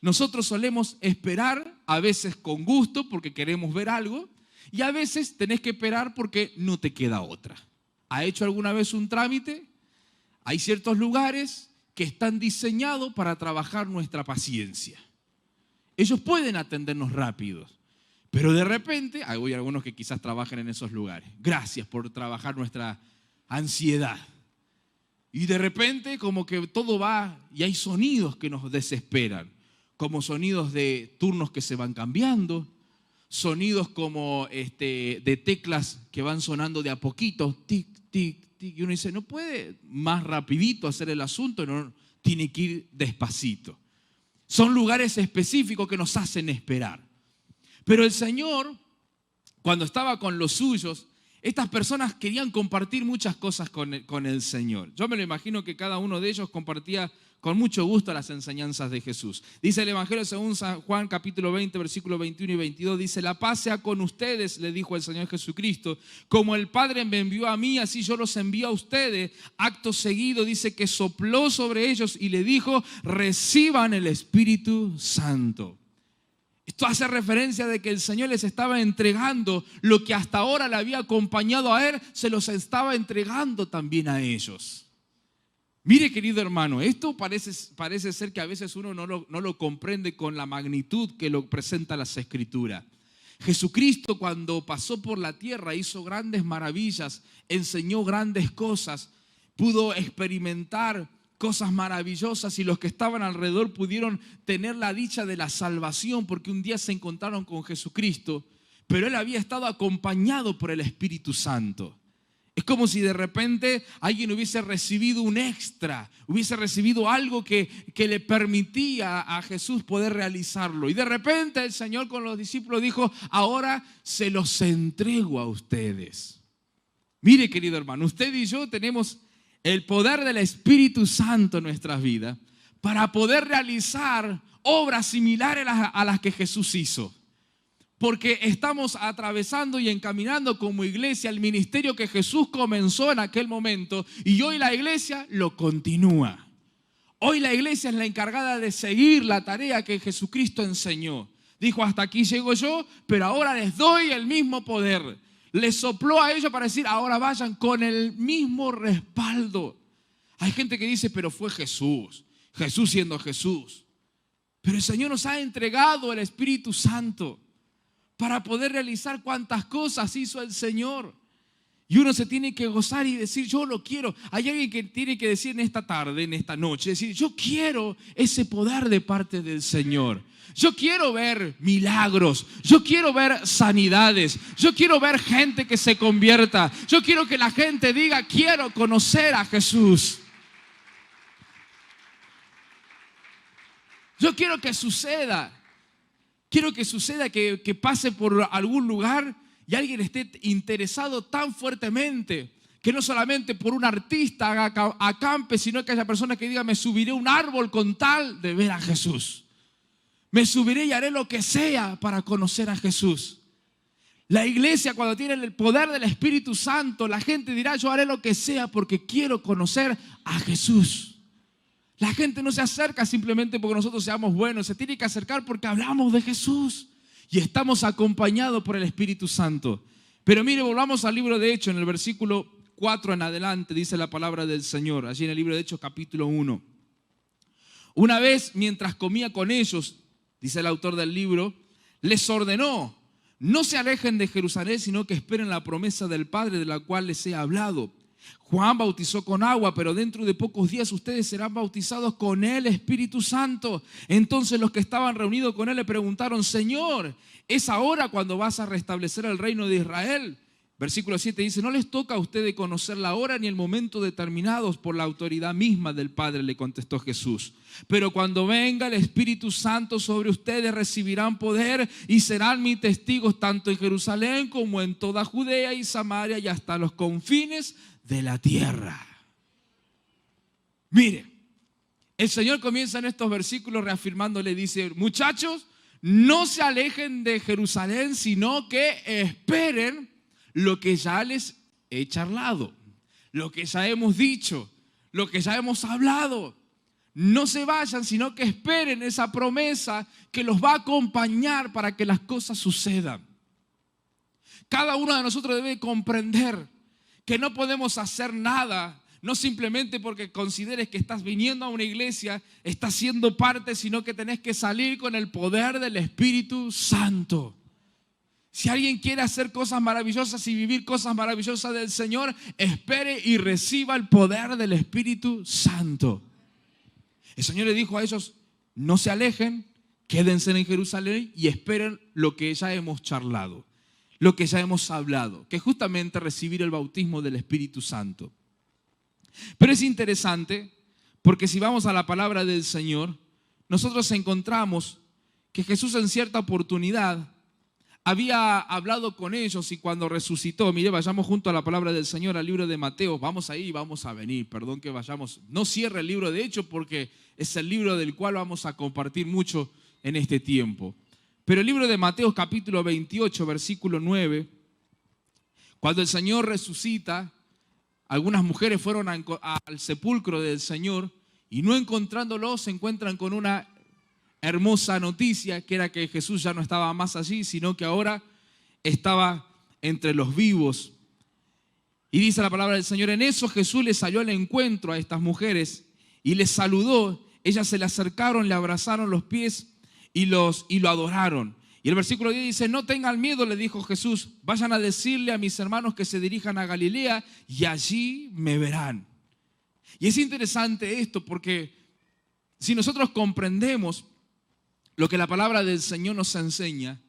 Nosotros solemos esperar, a veces con gusto porque queremos ver algo, y a veces tenés que esperar porque no te queda otra. ¿Ha hecho alguna vez un trámite? Hay ciertos lugares que están diseñados para trabajar nuestra paciencia. Ellos pueden atendernos rápidos. Pero de repente, hay algunos que quizás trabajen en esos lugares. Gracias por trabajar nuestra ansiedad. Y de repente como que todo va y hay sonidos que nos desesperan. Como sonidos de turnos que se van cambiando. Sonidos como de teclas que van sonando de a poquito. Tic, tic, tic. Y uno dice, no puede más rapidito hacer el asunto. No, tiene que ir despacito. Son lugares específicos que nos hacen esperar. Pero el Señor, cuando estaba con los suyos, estas personas querían compartir muchas cosas con el Señor. Yo me lo imagino que cada uno de ellos compartía con mucho gusto las enseñanzas de Jesús. Dice el Evangelio según San Juan, capítulo 20, versículos 21 y 22, dice, la paz sea con ustedes, le dijo el Señor Jesucristo, como el Padre me envió a mí, así yo los envío a ustedes. Acto seguido dice que sopló sobre ellos y le dijo, reciban el Espíritu Santo. Esto hace referencia de que el Señor les estaba entregando lo que hasta ahora le había acompañado a Él, se los estaba entregando también a ellos. Mire, querido hermano, esto parece ser que a veces uno no lo comprende con la magnitud que lo presenta las Escrituras. Jesucristo, cuando pasó por la tierra, hizo grandes maravillas, enseñó grandes cosas, pudo experimentar cosas maravillosas y los que estaban alrededor pudieron tener la dicha de la salvación porque un día se encontraron con Jesucristo. pero él había estado acompañado por el Espíritu Santo. Es como si de repente alguien hubiese recibido un extra, hubiese recibido algo que le permitía a Jesús poder realizarlo. Y de repente el Señor con los discípulos dijo, ahora se los entrego a ustedes. Mire, querido hermano, usted y yo tenemos el poder del Espíritu Santo en nuestras vidas para poder realizar obras similares a las que Jesús hizo. Porque estamos atravesando y encaminando como iglesia el ministerio que Jesús comenzó en aquel momento y hoy la iglesia lo continúa. Hoy la iglesia es la encargada de seguir la tarea que Jesucristo enseñó. Dijo, hasta aquí llego yo, pero ahora les doy el mismo poder. Les sopló a ellos para decir, ahora vayan con el mismo respaldo. Hay gente que dice, pero fue Jesús, Jesús siendo Jesús. Pero el Señor nos ha entregado el Espíritu Santo para poder realizar cuantas cosas hizo el Señor. Y uno se tiene que gozar y decir, yo lo quiero. Hay alguien que tiene que decir en esta tarde, en esta noche, decir, yo quiero ese poder de parte del Señor. Yo quiero ver milagros, yo quiero ver sanidades, yo quiero ver gente que se convierta. Yo quiero que la gente diga, quiero conocer a Jesús. Yo quiero que suceda. Quiero que suceda que pase por algún lugar y alguien esté interesado tan fuertemente que no solamente por un artista acampe, sino que haya personas que digan, me subiré a un árbol con tal de ver a Jesús. Me subiré y haré lo que sea para conocer a Jesús. La iglesia, cuando tiene el poder del Espíritu Santo, la gente dirá, yo haré lo que sea porque quiero conocer a Jesús. La gente no se acerca simplemente porque nosotros seamos buenos, se tiene que acercar porque hablamos de Jesús y estamos acompañados por el Espíritu Santo. Pero mire, volvamos al libro de Hechos, en el versículo 4 en adelante, dice la palabra del Señor, allí en el libro de Hechos capítulo 1. Una vez, mientras comía con ellos, dice el autor del libro, les ordenó, no se alejen de Jerusalén, sino que esperen la promesa del Padre de la cual les he hablado. Juan bautizó con agua, pero dentro de pocos días ustedes serán bautizados con el Espíritu Santo. Entonces los que estaban reunidos con él le preguntaron, Señor, ¿es ahora cuando vas a restablecer el reino de Israel? Versículo 7 dice, no les toca a ustedes conocer la hora ni el momento determinados por la autoridad misma del Padre, le contestó Jesús. Pero cuando venga el Espíritu Santo sobre ustedes recibirán poder y serán mis testigos tanto en Jerusalén como en toda Judea y Samaria y hasta los confines de la tierra. Mire, el Señor comienza en estos versículos reafirmándole, dice, muchachos, no se alejen de Jerusalén, sino que esperen lo que ya les he charlado, lo que ya hemos dicho, lo que ya hemos hablado. No se vayan, sino que esperen esa promesa que los va a acompañar para que las cosas sucedan. Cada uno de nosotros debe comprender que no podemos hacer nada, no simplemente porque consideres que estás viniendo a una iglesia, estás siendo parte, sino que tenés que salir con el poder del Espíritu Santo. Si alguien quiere hacer cosas maravillosas y vivir cosas maravillosas del Señor, espere y reciba el poder del Espíritu Santo. El Señor le dijo a ellos, no se alejen, quédense en Jerusalén y esperen lo que ya hemos charlado, lo que ya hemos hablado, que es justamente recibir el bautismo del Espíritu Santo. Pero es interesante porque si vamos a la palabra del Señor, nosotros encontramos que Jesús en cierta oportunidad había hablado con ellos y cuando resucitó, mire, vayamos junto a la palabra del Señor, al libro de Mateo, vamos ahí y vamos a venir, perdón que vayamos, no cierre el libro de Hechos porque es el libro del cual vamos a compartir mucho en este tiempo. Pero el libro de Mateo capítulo 28, versículo 9, cuando el Señor resucita, algunas mujeres fueron al sepulcro del Señor y no encontrándolo se encuentran con una hermosa noticia, que era que Jesús ya no estaba más allí, sino que ahora estaba entre los vivos. Y dice la palabra del Señor, en eso Jesús les salió al encuentro a estas mujeres y les saludó. Ellas se le acercaron, le abrazaron los pies y lo adoraron. Y el versículo 10 dice, no tengan miedo, le dijo Jesús, vayan a decirle a mis hermanos que se dirijan a Galilea y allí me verán. Y es interesante esto porque si nosotros comprendemos lo que la palabra del Señor nos enseña,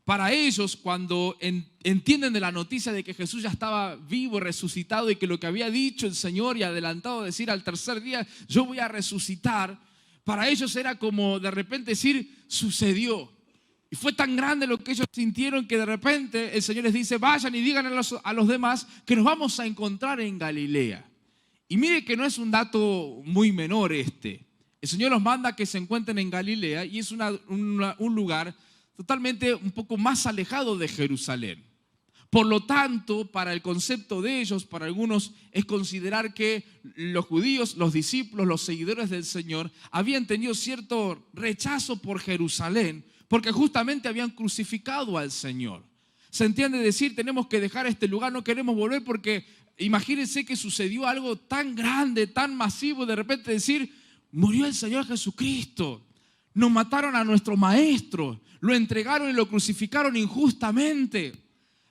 Para ellos, cuando entienden de la noticia de que Jesús ya estaba vivo, resucitado, y que lo que había dicho el Señor y adelantado a decir al tercer día, yo voy a resucitar, para ellos era como de repente decir, sucedió. Y fue tan grande lo que ellos sintieron que de repente el Señor les dice, vayan y digan a los demás que nos vamos a encontrar en Galilea. Y mire que no es un dato muy menor este. El Señor los manda a que se encuentren en Galilea y es un lugar totalmente un poco más alejado de Jerusalén. Por lo tanto, para el concepto de ellos, para algunos, es considerar que los judíos, los discípulos, los seguidores del Señor, habían tenido cierto rechazo por Jerusalén, porque justamente habían crucificado al Señor. Se entiende decir, tenemos que dejar este lugar, no queremos volver, porque imagínense que sucedió algo tan grande, tan masivo, de repente decir, murió el Señor Jesucristo, nos mataron a nuestro maestro, lo entregaron y lo crucificaron injustamente.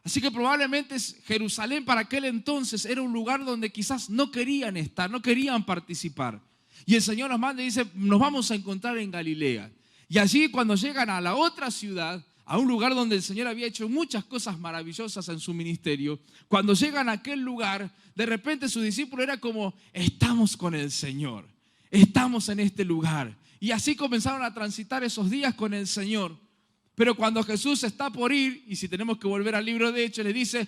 Así que probablemente Jerusalén para aquel entonces era un lugar donde quizás no querían estar, no querían participar. Y el Señor nos manda y dice, nos vamos a encontrar en Galilea. Y allí cuando llegan a la otra ciudad, a un lugar donde el Señor había hecho muchas cosas maravillosas en su ministerio, cuando llegan a aquel lugar, de repente su discípulo era como, estamos con el Señor, estamos en este lugar. Y así comenzaron a transitar esos días con el Señor. Pero cuando Jesús está por ir, y si tenemos que volver al libro de Hechos, le dice,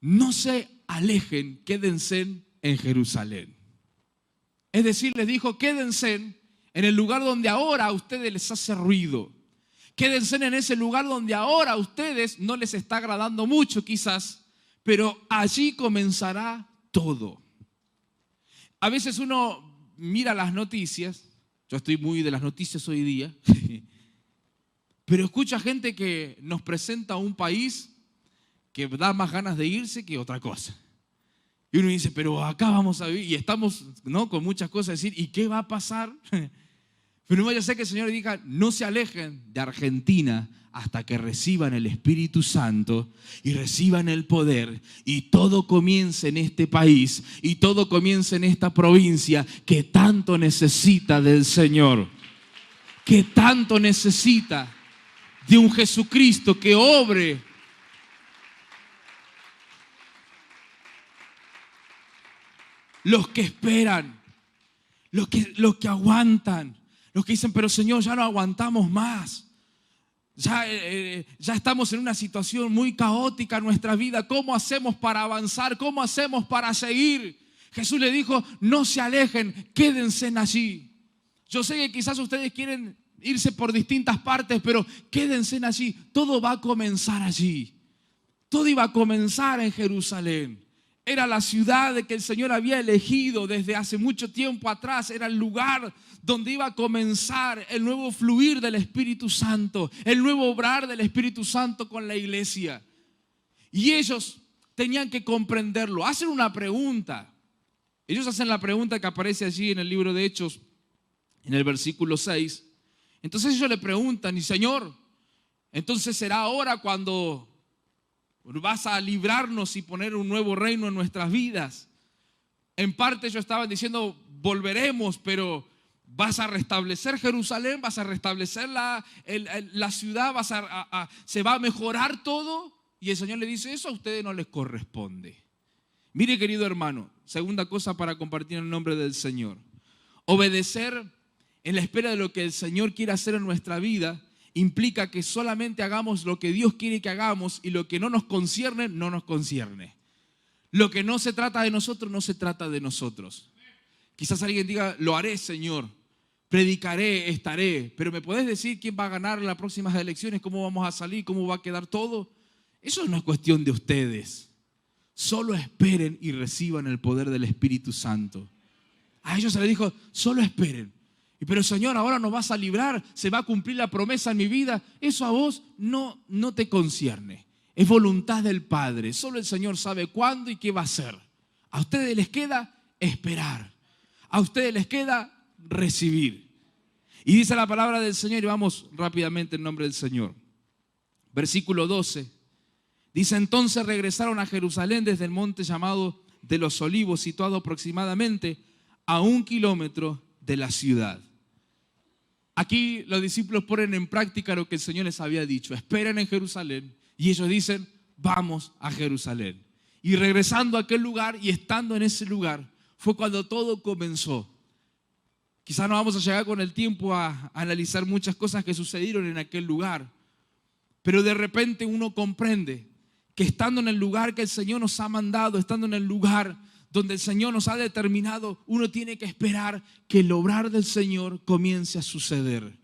no se alejen, quédense en Jerusalén. Es decir, les dijo, quédense en el lugar donde ahora a ustedes les hace ruido. Quédense en ese lugar donde ahora a ustedes no les está agradando mucho quizás, pero allí comenzará todo. A veces uno mira las noticias, yo estoy muy de las noticias hoy día, pero escucha gente que nos presenta un país que da más ganas de irse que otra cosa. Y uno dice, pero acá vamos a vivir, y estamos, ¿no?, con muchas cosas a decir, ¿y qué va a pasar? Pero no vaya a ser que el Señor diga, no se alejen de Argentina hasta que reciban el Espíritu Santo y reciban el poder, y todo comience en este país y todo comience en esta provincia que tanto necesita del Señor, que tanto necesita de un Jesucristo que obre. Los que esperan, los que aguantan, los que dicen, pero Señor, ya no aguantamos más. Ya estamos en una situación muy caótica en nuestra vida. ¿Cómo hacemos para avanzar? ¿Cómo hacemos para seguir? Jesús le dijo, no se alejen, quédense allí. Yo sé que quizás ustedes quieren irse por distintas partes, pero quédense allí. Todo va a comenzar allí. Todo iba a comenzar en Jerusalén. Era la ciudad que el Señor había elegido desde hace mucho tiempo atrás. Era el lugar donde iba a comenzar el nuevo fluir del Espíritu Santo, el nuevo obrar del Espíritu Santo con la iglesia. Y ellos tenían que comprenderlo. Hacen una pregunta. Ellos hacen la pregunta que aparece allí en el libro de Hechos, en el versículo 6. Entonces ellos le preguntan, y Señor, entonces será ahora cuando vas a librarnos y poner un nuevo reino en nuestras vidas. En parte ellos estaban diciendo, volveremos, pero vas a restablecer Jerusalén, vas a restablecer la ciudad, se va a mejorar todo. Y el Señor le dice, eso a ustedes no les corresponde. Mire, querido hermano, segunda cosa para compartir en el nombre del Señor. Obedecer en la espera de lo que el Señor quiere hacer en nuestra vida implica que solamente hagamos lo que Dios quiere que hagamos, y lo que no nos concierne, no nos concierne. Lo que no se trata de nosotros, no se trata de nosotros. Quizás alguien diga, lo haré, Señor, predicaré, estaré, pero ¿me podés decir quién va a ganar en las próximas elecciones? ¿Cómo vamos a salir? ¿Cómo va a quedar todo? Eso no es cuestión de ustedes. Solo esperen y reciban el poder del Espíritu Santo. A ellos se les dijo, solo esperen. Pero Señor, ahora nos vas a librar, se va a cumplir la promesa en mi vida. Eso a vos no te concierne. Es voluntad del Padre. Solo el Señor sabe cuándo y qué va a hacer. A ustedes les queda esperar. A ustedes les queda recibir. Y dice la palabra del Señor, y vamos rápidamente en nombre del Señor. Versículo 12. Dice, entonces regresaron a Jerusalén desde el monte llamado de los Olivos, situado aproximadamente a 1 kilómetro de la ciudad. Aquí los discípulos ponen en práctica lo que el Señor les había dicho. Esperen en Jerusalén. Y ellos dicen, vamos a Jerusalén. Y regresando a aquel lugar y estando en ese lugar, fue cuando todo comenzó. Quizás no vamos a llegar con el tiempo a analizar muchas cosas que sucedieron en aquel lugar. Pero de repente uno comprende que estando en el lugar que el Señor nos ha mandado, estando en el lugar donde el Señor nos ha determinado, uno tiene que esperar que el obrar del Señor comience a suceder.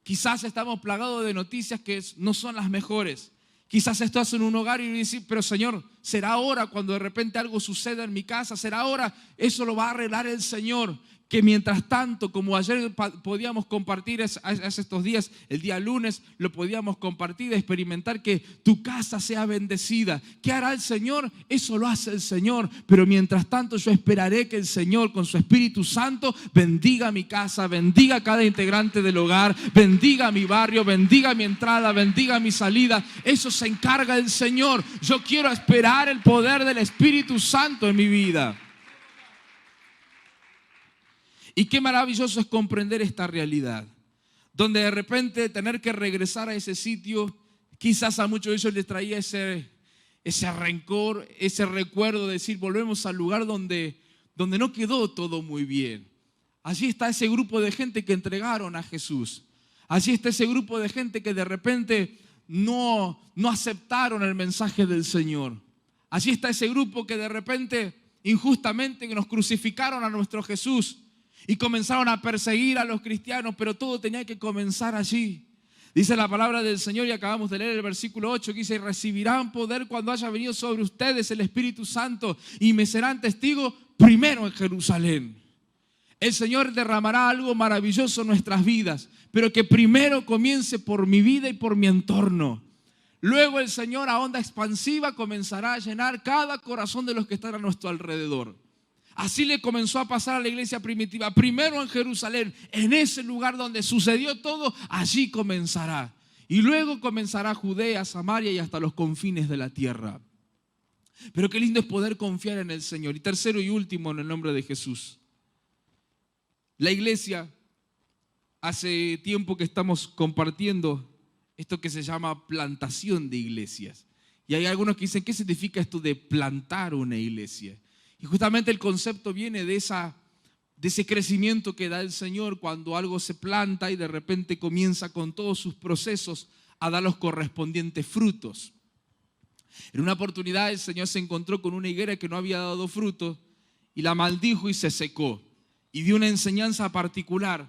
Quizás estamos plagados de noticias que no son las mejores. Quizás estás en un hogar y dices, pero Señor, ¿será ahora cuando de repente algo suceda en mi casa? ¿Será ahora? Eso lo va a arreglar el Señor. Que mientras tanto, como ayer podíamos compartir hace estos días, el día lunes lo podíamos compartir, experimentar que tu casa sea bendecida. ¿Qué hará el Señor? Eso lo hace el Señor. Pero mientras tanto yo esperaré que el Señor con su Espíritu Santo bendiga mi casa, bendiga a cada integrante del hogar, bendiga mi barrio, bendiga mi entrada, bendiga mi salida. Eso se encarga el Señor. Yo quiero esperar el poder del Espíritu Santo en mi vida. Y qué maravilloso es comprender esta realidad, donde de repente tener que regresar a ese sitio, quizás a muchos de ellos les traía ese rencor, ese recuerdo de decir, volvemos al lugar donde no quedó todo muy bien. Allí está ese grupo de gente que entregaron a Jesús. Allí está ese grupo de gente que de repente no aceptaron el mensaje del Señor. Allí está ese grupo que de repente injustamente nos crucificaron a nuestro Jesús. Y comenzaron a perseguir a los cristianos, pero todo tenía que comenzar allí. Dice la palabra del Señor y acabamos de leer el versículo 8 que dice, recibirán poder cuando haya venido sobre ustedes el Espíritu Santo y me serán testigos primero en Jerusalén. El Señor derramará algo maravilloso en nuestras vidas, pero que primero comience por mi vida y por mi entorno. Luego el Señor a onda expansiva comenzará a llenar cada corazón de los que están a nuestro alrededor. Así le comenzó a pasar a la iglesia primitiva. Primero en Jerusalén, en ese lugar donde sucedió todo, allí comenzará. Y luego comenzará Judea, Samaria y hasta los confines de la tierra. Pero qué lindo es poder confiar en el Señor. Y tercero y último, en el nombre de Jesús. La iglesia, hace tiempo que estamos compartiendo esto que se llama plantación de iglesias. Y hay algunos que dicen, ¿qué significa esto de plantar una iglesia? Y justamente el concepto viene de ese crecimiento que da el Señor cuando algo se planta y de repente comienza con todos sus procesos a dar los correspondientes frutos. En una oportunidad el Señor se encontró con una higuera que no había dado fruto y la maldijo y se secó. Y dio una enseñanza particular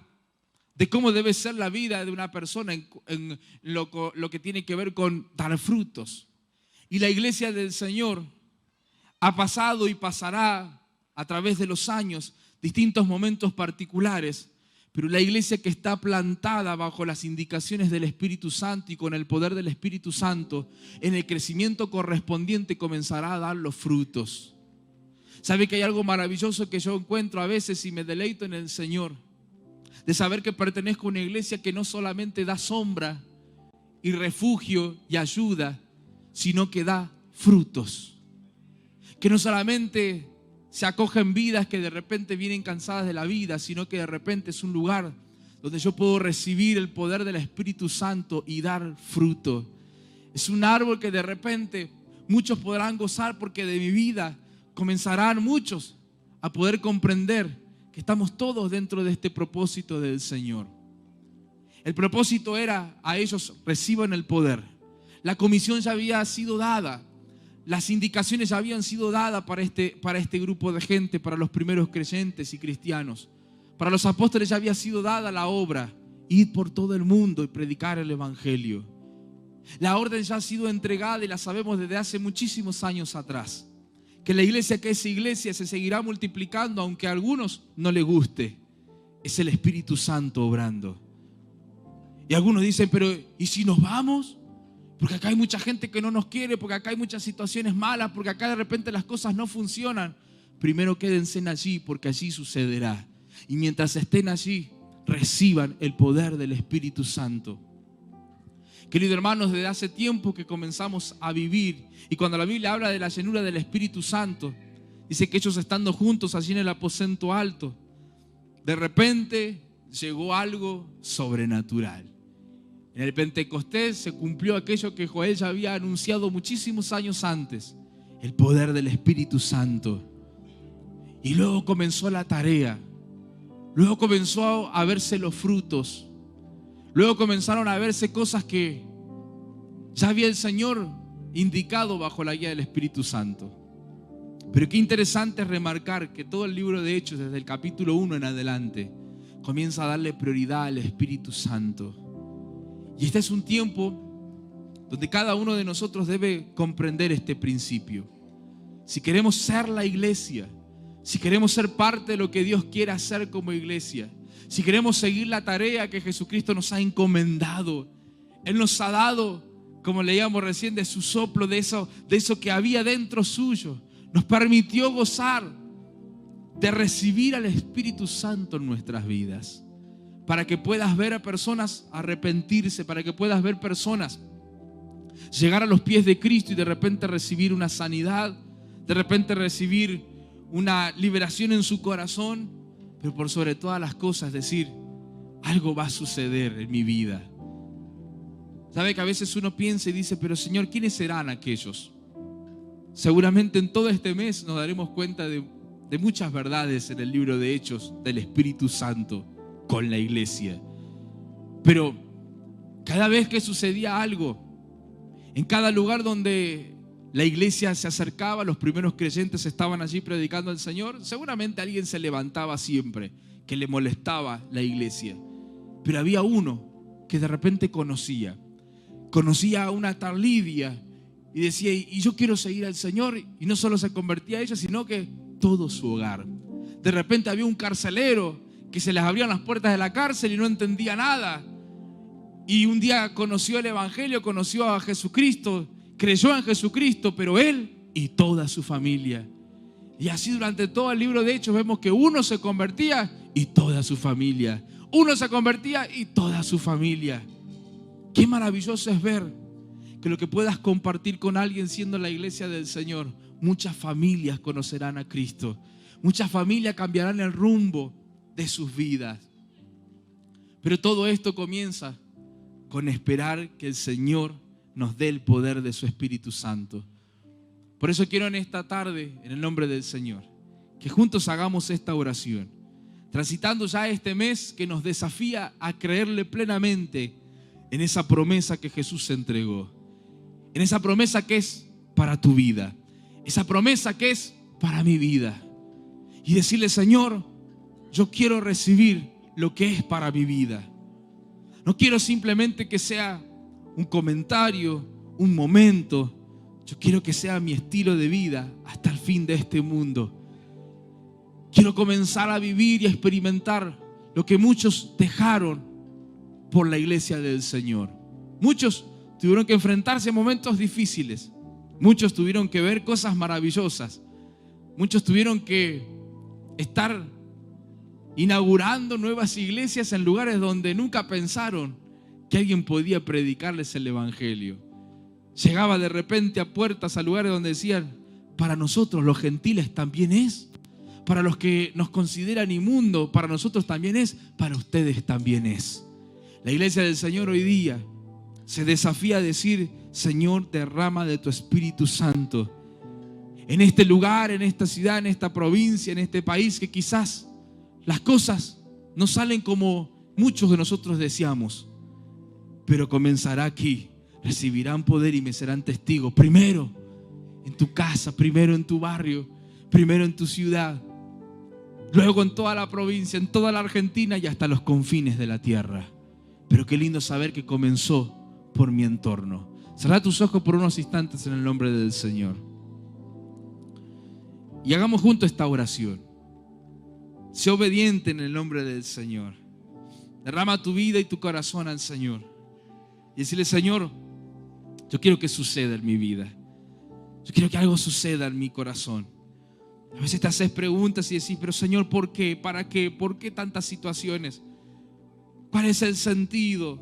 de cómo debe ser la vida de una persona en lo que tiene que ver con dar frutos. Y la iglesia del Señor ha pasado y pasará a través de los años distintos momentos particulares, pero la iglesia que está plantada bajo las indicaciones del Espíritu Santo y con el poder del Espíritu Santo, en el crecimiento correspondiente comenzará a dar los frutos. ¿Sabe que hay algo maravilloso que yo encuentro a veces y me deleito en el Señor? De saber que pertenezco a una iglesia que no solamente da sombra y refugio y ayuda, sino que da frutos. Que no solamente se acogen vidas que de repente vienen cansadas de la vida, sino que de repente es un lugar donde yo puedo recibir el poder del Espíritu Santo y dar fruto. Es un árbol que de repente muchos podrán gozar porque de mi vida comenzarán muchos a poder comprender que estamos todos dentro de este propósito del Señor. El propósito era a ellos reciban el poder. La comisión ya había sido dada. Las indicaciones ya habían sido dadas para este grupo de gente, para los primeros creyentes y cristianos. Para los apóstoles ya había sido dada la obra, ir por todo el mundo y predicar el Evangelio. La orden ya ha sido entregada y la sabemos desde hace muchísimos años atrás. Que la iglesia, que esa iglesia se seguirá multiplicando, aunque a algunos no les guste. Es el Espíritu Santo obrando. Y algunos dicen, pero ¿y si nos vamos? Porque acá hay mucha gente que no nos quiere, porque acá hay muchas situaciones malas, porque acá de repente las cosas no funcionan. Primero quédense allí, porque allí sucederá. Y mientras estén allí, reciban el poder del Espíritu Santo. Queridos hermanos, desde hace tiempo que comenzamos a vivir, y cuando la Biblia habla de la llenura del Espíritu Santo, dice que ellos estando juntos allí en el aposento alto, de repente llegó algo sobrenatural. En el Pentecostés se cumplió aquello que Joel ya había anunciado muchísimos años antes, el poder del Espíritu Santo. Y luego comenzó la tarea, luego comenzó a verse los frutos, luego comenzaron a verse cosas que ya había el Señor indicado bajo la guía del Espíritu Santo. Pero qué interesante es remarcar que todo el libro de Hechos, desde el capítulo 1 en adelante, comienza a darle prioridad al Espíritu Santo. Y este es un tiempo donde cada uno de nosotros debe comprender este principio. Si queremos ser la iglesia, si queremos ser parte de lo que Dios quiere hacer como iglesia, si queremos seguir la tarea que Jesucristo nos ha encomendado, Él nos ha dado, como leíamos recién, de su soplo, de eso que había dentro suyo. Nos permitió gozar de recibir al Espíritu Santo en nuestras vidas, para que puedas ver a personas arrepentirse, para que puedas ver personas llegar a los pies de Cristo y de repente recibir una sanidad, de repente recibir una liberación en su corazón, pero por sobre todas las cosas decir, algo va a suceder en mi vida. ¿Sabe que a veces uno piensa y dice, pero Señor, ¿quiénes serán aquellos? Seguramente en todo este mes nos daremos cuenta de muchas verdades en el libro de Hechos del Espíritu Santo con la iglesia. Pero cada vez que sucedía algo, en cada lugar donde la iglesia se acercaba, los primeros creyentes estaban allí predicando al Señor, seguramente alguien se levantaba siempre que le molestaba la iglesia. Pero había uno que de repente conocía a una tal Lidia y decía, y yo quiero seguir al Señor, y no solo se convertía a ella, sino que todo su hogar. De repente había un carcelero que se les abrían las puertas de la cárcel y no entendía nada. Y un día conoció el Evangelio, conoció a Jesucristo, creyó en Jesucristo, pero él y toda su familia. Y así durante todo el libro de Hechos vemos que uno se convertía y toda su familia. Uno se convertía y toda su familia. Qué maravilloso es ver que lo que puedas compartir con alguien siendo la iglesia del Señor, muchas familias conocerán a Cristo. Muchas familias cambiarán el rumbo de sus vidas. Pero todo esto comienza con esperar que el Señor nos dé el poder de su Espíritu Santo. Por eso quiero en esta tarde, en el nombre del Señor, que juntos hagamos esta oración, transitando ya este mes que nos desafía a creerle plenamente en esa promesa que Jesús entregó, en esa promesa que es para tu vida, esa promesa que es para mi vida, y decirle, Señor, yo quiero recibir lo que es para mi vida. No quiero simplemente que sea un comentario, un momento. Yo quiero que sea mi estilo de vida hasta el fin de este mundo. Quiero comenzar a vivir y a experimentar lo que muchos dejaron por la iglesia del Señor. Muchos tuvieron que enfrentarse a momentos difíciles. Muchos tuvieron que ver cosas maravillosas. Muchos tuvieron que estar inaugurando nuevas iglesias en lugares donde nunca pensaron que alguien podía predicarles el Evangelio. Llegaba de repente a puertas, a lugares donde decían, para nosotros los gentiles también es, para los que nos consideran inmundo, para nosotros también es, para ustedes también es. La iglesia del Señor hoy día se desafía a decir, Señor, derrama de tu Espíritu Santo en este lugar, en esta ciudad, en esta provincia, en este país, que quizás las cosas no salen como muchos de nosotros deseamos, pero comenzará aquí. Recibirán poder y me serán testigos. Primero en tu casa, primero en tu barrio, primero en tu ciudad, luego en toda la provincia, en toda la Argentina y hasta los confines de la tierra. Pero qué lindo saber que comenzó por mi entorno. Cerrá tus ojos por unos instantes en el nombre del Señor. Y hagamos juntos esta oración. Sé obediente en el nombre del Señor. Derrama tu vida y tu corazón al Señor. Y decirle, Señor, yo quiero que suceda en mi vida. Yo quiero que algo suceda en mi corazón. A veces te haces preguntas y decís, pero Señor, ¿por qué? ¿Para qué? ¿Por qué tantas situaciones? ¿Cuál es el sentido?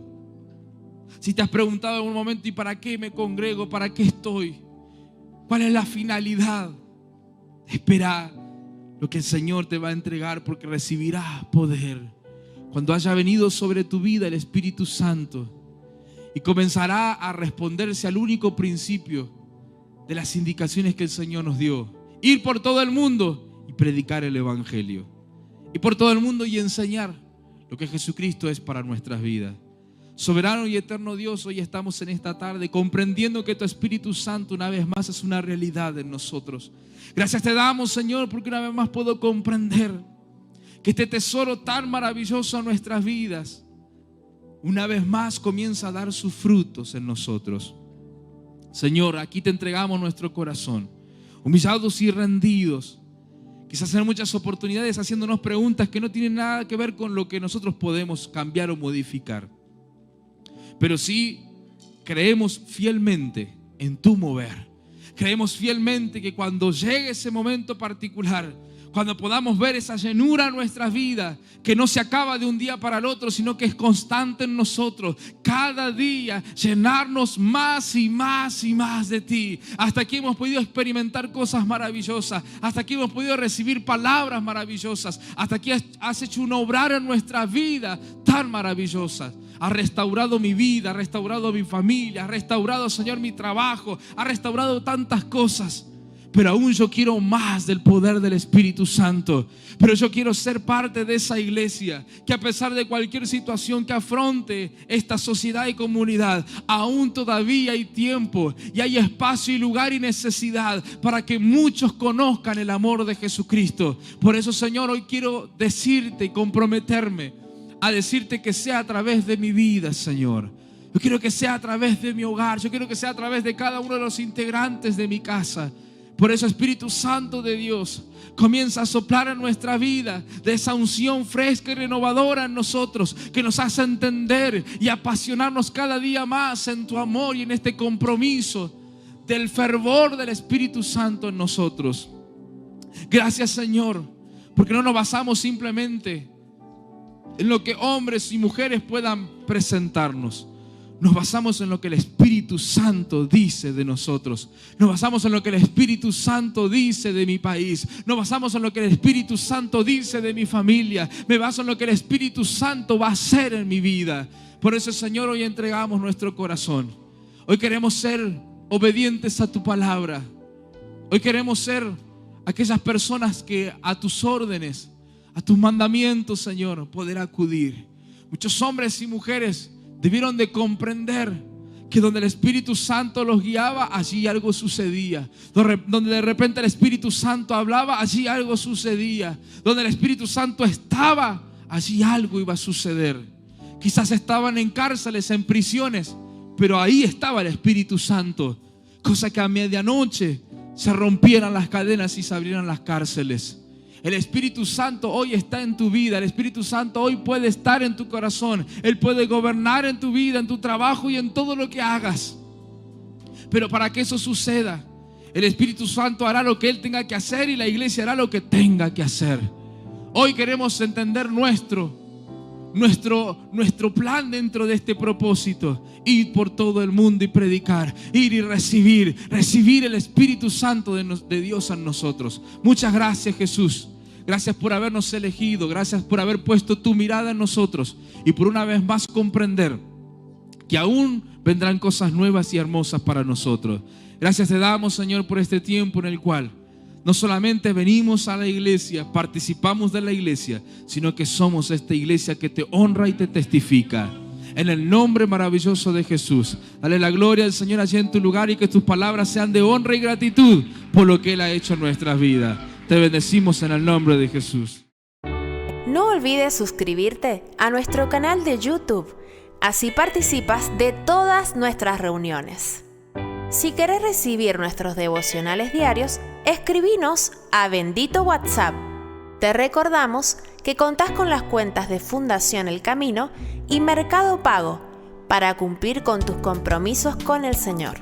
Si te has preguntado en un momento, ¿y para qué me congrego? ¿Para qué estoy? ¿Cuál es la finalidad? Espera lo que el Señor te va a entregar, porque recibirás poder cuando haya venido sobre tu vida el Espíritu Santo y comenzará a responderse al único principio de las indicaciones que el Señor nos dio: ir por todo el mundo y predicar el Evangelio. Ir por todo el mundo y enseñar lo que Jesucristo es para nuestras vidas. Soberano y eterno Dios, hoy estamos en esta tarde comprendiendo que tu Espíritu Santo una vez más es una realidad en nosotros. Gracias te damos, Señor, porque una vez más puedo comprender que este tesoro tan maravilloso en nuestras vidas una vez más comienza a dar sus frutos en nosotros. Señor, aquí te entregamos nuestro corazón, humillados y rendidos, quizás en muchas oportunidades haciéndonos preguntas que no tienen nada que ver con lo que nosotros podemos cambiar o modificar. Pero sí creemos fielmente en tu mover. Creemos fielmente que cuando llegue ese momento particular, cuando podamos ver esa llenura en nuestras vidas, que no se acaba de un día para el otro, sino que es constante en nosotros, cada día llenarnos más y más y más de ti. Hasta aquí hemos podido experimentar cosas maravillosas, hasta aquí hemos podido recibir palabras maravillosas, hasta aquí has hecho un obrar en nuestra vida tan maravillosa. Ha restaurado mi vida, ha restaurado mi familia, ha restaurado, Señor, mi trabajo, ha restaurado tantas cosas. Pero aún yo quiero más del poder del Espíritu Santo. Pero yo quiero ser parte de esa iglesia que, a pesar de cualquier situación que afronte esta sociedad y comunidad, aún todavía hay tiempo y hay espacio y lugar y necesidad para que muchos conozcan el amor de Jesucristo. Por eso, Señor, hoy quiero decirte y comprometerme a decirte que sea a través de mi vida, Señor. Yo quiero que sea a través de mi hogar. Yo quiero que sea a través de cada uno de los integrantes de mi casa. Por eso, Espíritu Santo de Dios, comienza a soplar en nuestra vida de esa unción fresca y renovadora en nosotros, que nos hace entender y apasionarnos cada día más en tu amor y en este compromiso del fervor del Espíritu Santo en nosotros. Gracias, Señor, porque no nos basamos simplemente en lo que hombres y mujeres puedan presentarnos. Nos basamos en lo que el Espíritu Santo dice de nosotros. Nos basamos en lo que el Espíritu Santo dice de mi país. Nos basamos en lo que el Espíritu Santo dice de mi familia. Me baso en lo que el Espíritu Santo va a hacer en mi vida. Por eso, Señor, hoy entregamos nuestro corazón. Hoy queremos ser obedientes a tu palabra. Hoy queremos ser aquellas personas que a tus órdenes, a tus mandamientos, Señor, poder acudir. Muchos hombres y mujeres debieron de comprender que donde el Espíritu Santo los guiaba, allí algo sucedía. Donde de repente el Espíritu Santo hablaba, allí algo sucedía. Donde el Espíritu Santo estaba, allí algo iba a suceder. Quizás estaban en cárceles, en prisiones, pero ahí estaba el Espíritu Santo. Cosa que a medianoche se rompieran las cadenas y se abrieran las cárceles. El Espíritu Santo hoy está en tu vida. El Espíritu Santo hoy puede estar en tu corazón. Él puede gobernar en tu vida, en tu trabajo y en todo lo que hagas. Pero para que eso suceda, el Espíritu Santo hará lo que Él tenga que hacer y la iglesia hará lo que tenga que hacer. Hoy queremos entender nuestro plan dentro de este propósito. Ir por todo el mundo y predicar. Ir y recibir el Espíritu Santo de Dios en nosotros. Muchas gracias, Jesús. Gracias por habernos elegido. Gracias por haber puesto tu mirada en nosotros. Y por una vez más comprender que aún vendrán cosas nuevas y hermosas para nosotros. Gracias te damos, Señor, por este tiempo en el cual no solamente venimos a la iglesia, participamos de la iglesia, sino que somos esta iglesia que te honra y te testifica. En el nombre maravilloso de Jesús, dale la gloria al Señor allí en tu lugar y que tus palabras sean de honra y gratitud por lo que Él ha hecho en nuestras vidas. Te bendecimos en el nombre de Jesús. No olvides suscribirte a nuestro canal de YouTube, así participas de todas nuestras reuniones. Si querés recibir nuestros devocionales diarios, escribinos a Bendito WhatsApp. Te recordamos que contás con las cuentas de Fundación El Camino y Mercado Pago para cumplir con tus compromisos con el Señor.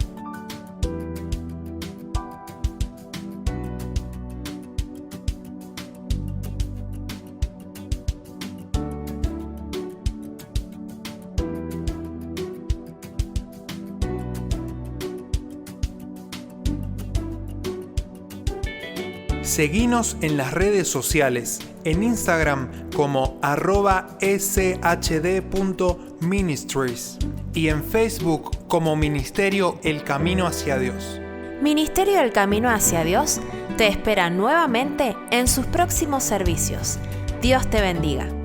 Seguinos en las redes sociales en Instagram como @shd.ministries y en Facebook como Ministerio El Camino hacia Dios. Ministerio El Camino hacia Dios te espera nuevamente en sus próximos servicios. Dios te bendiga.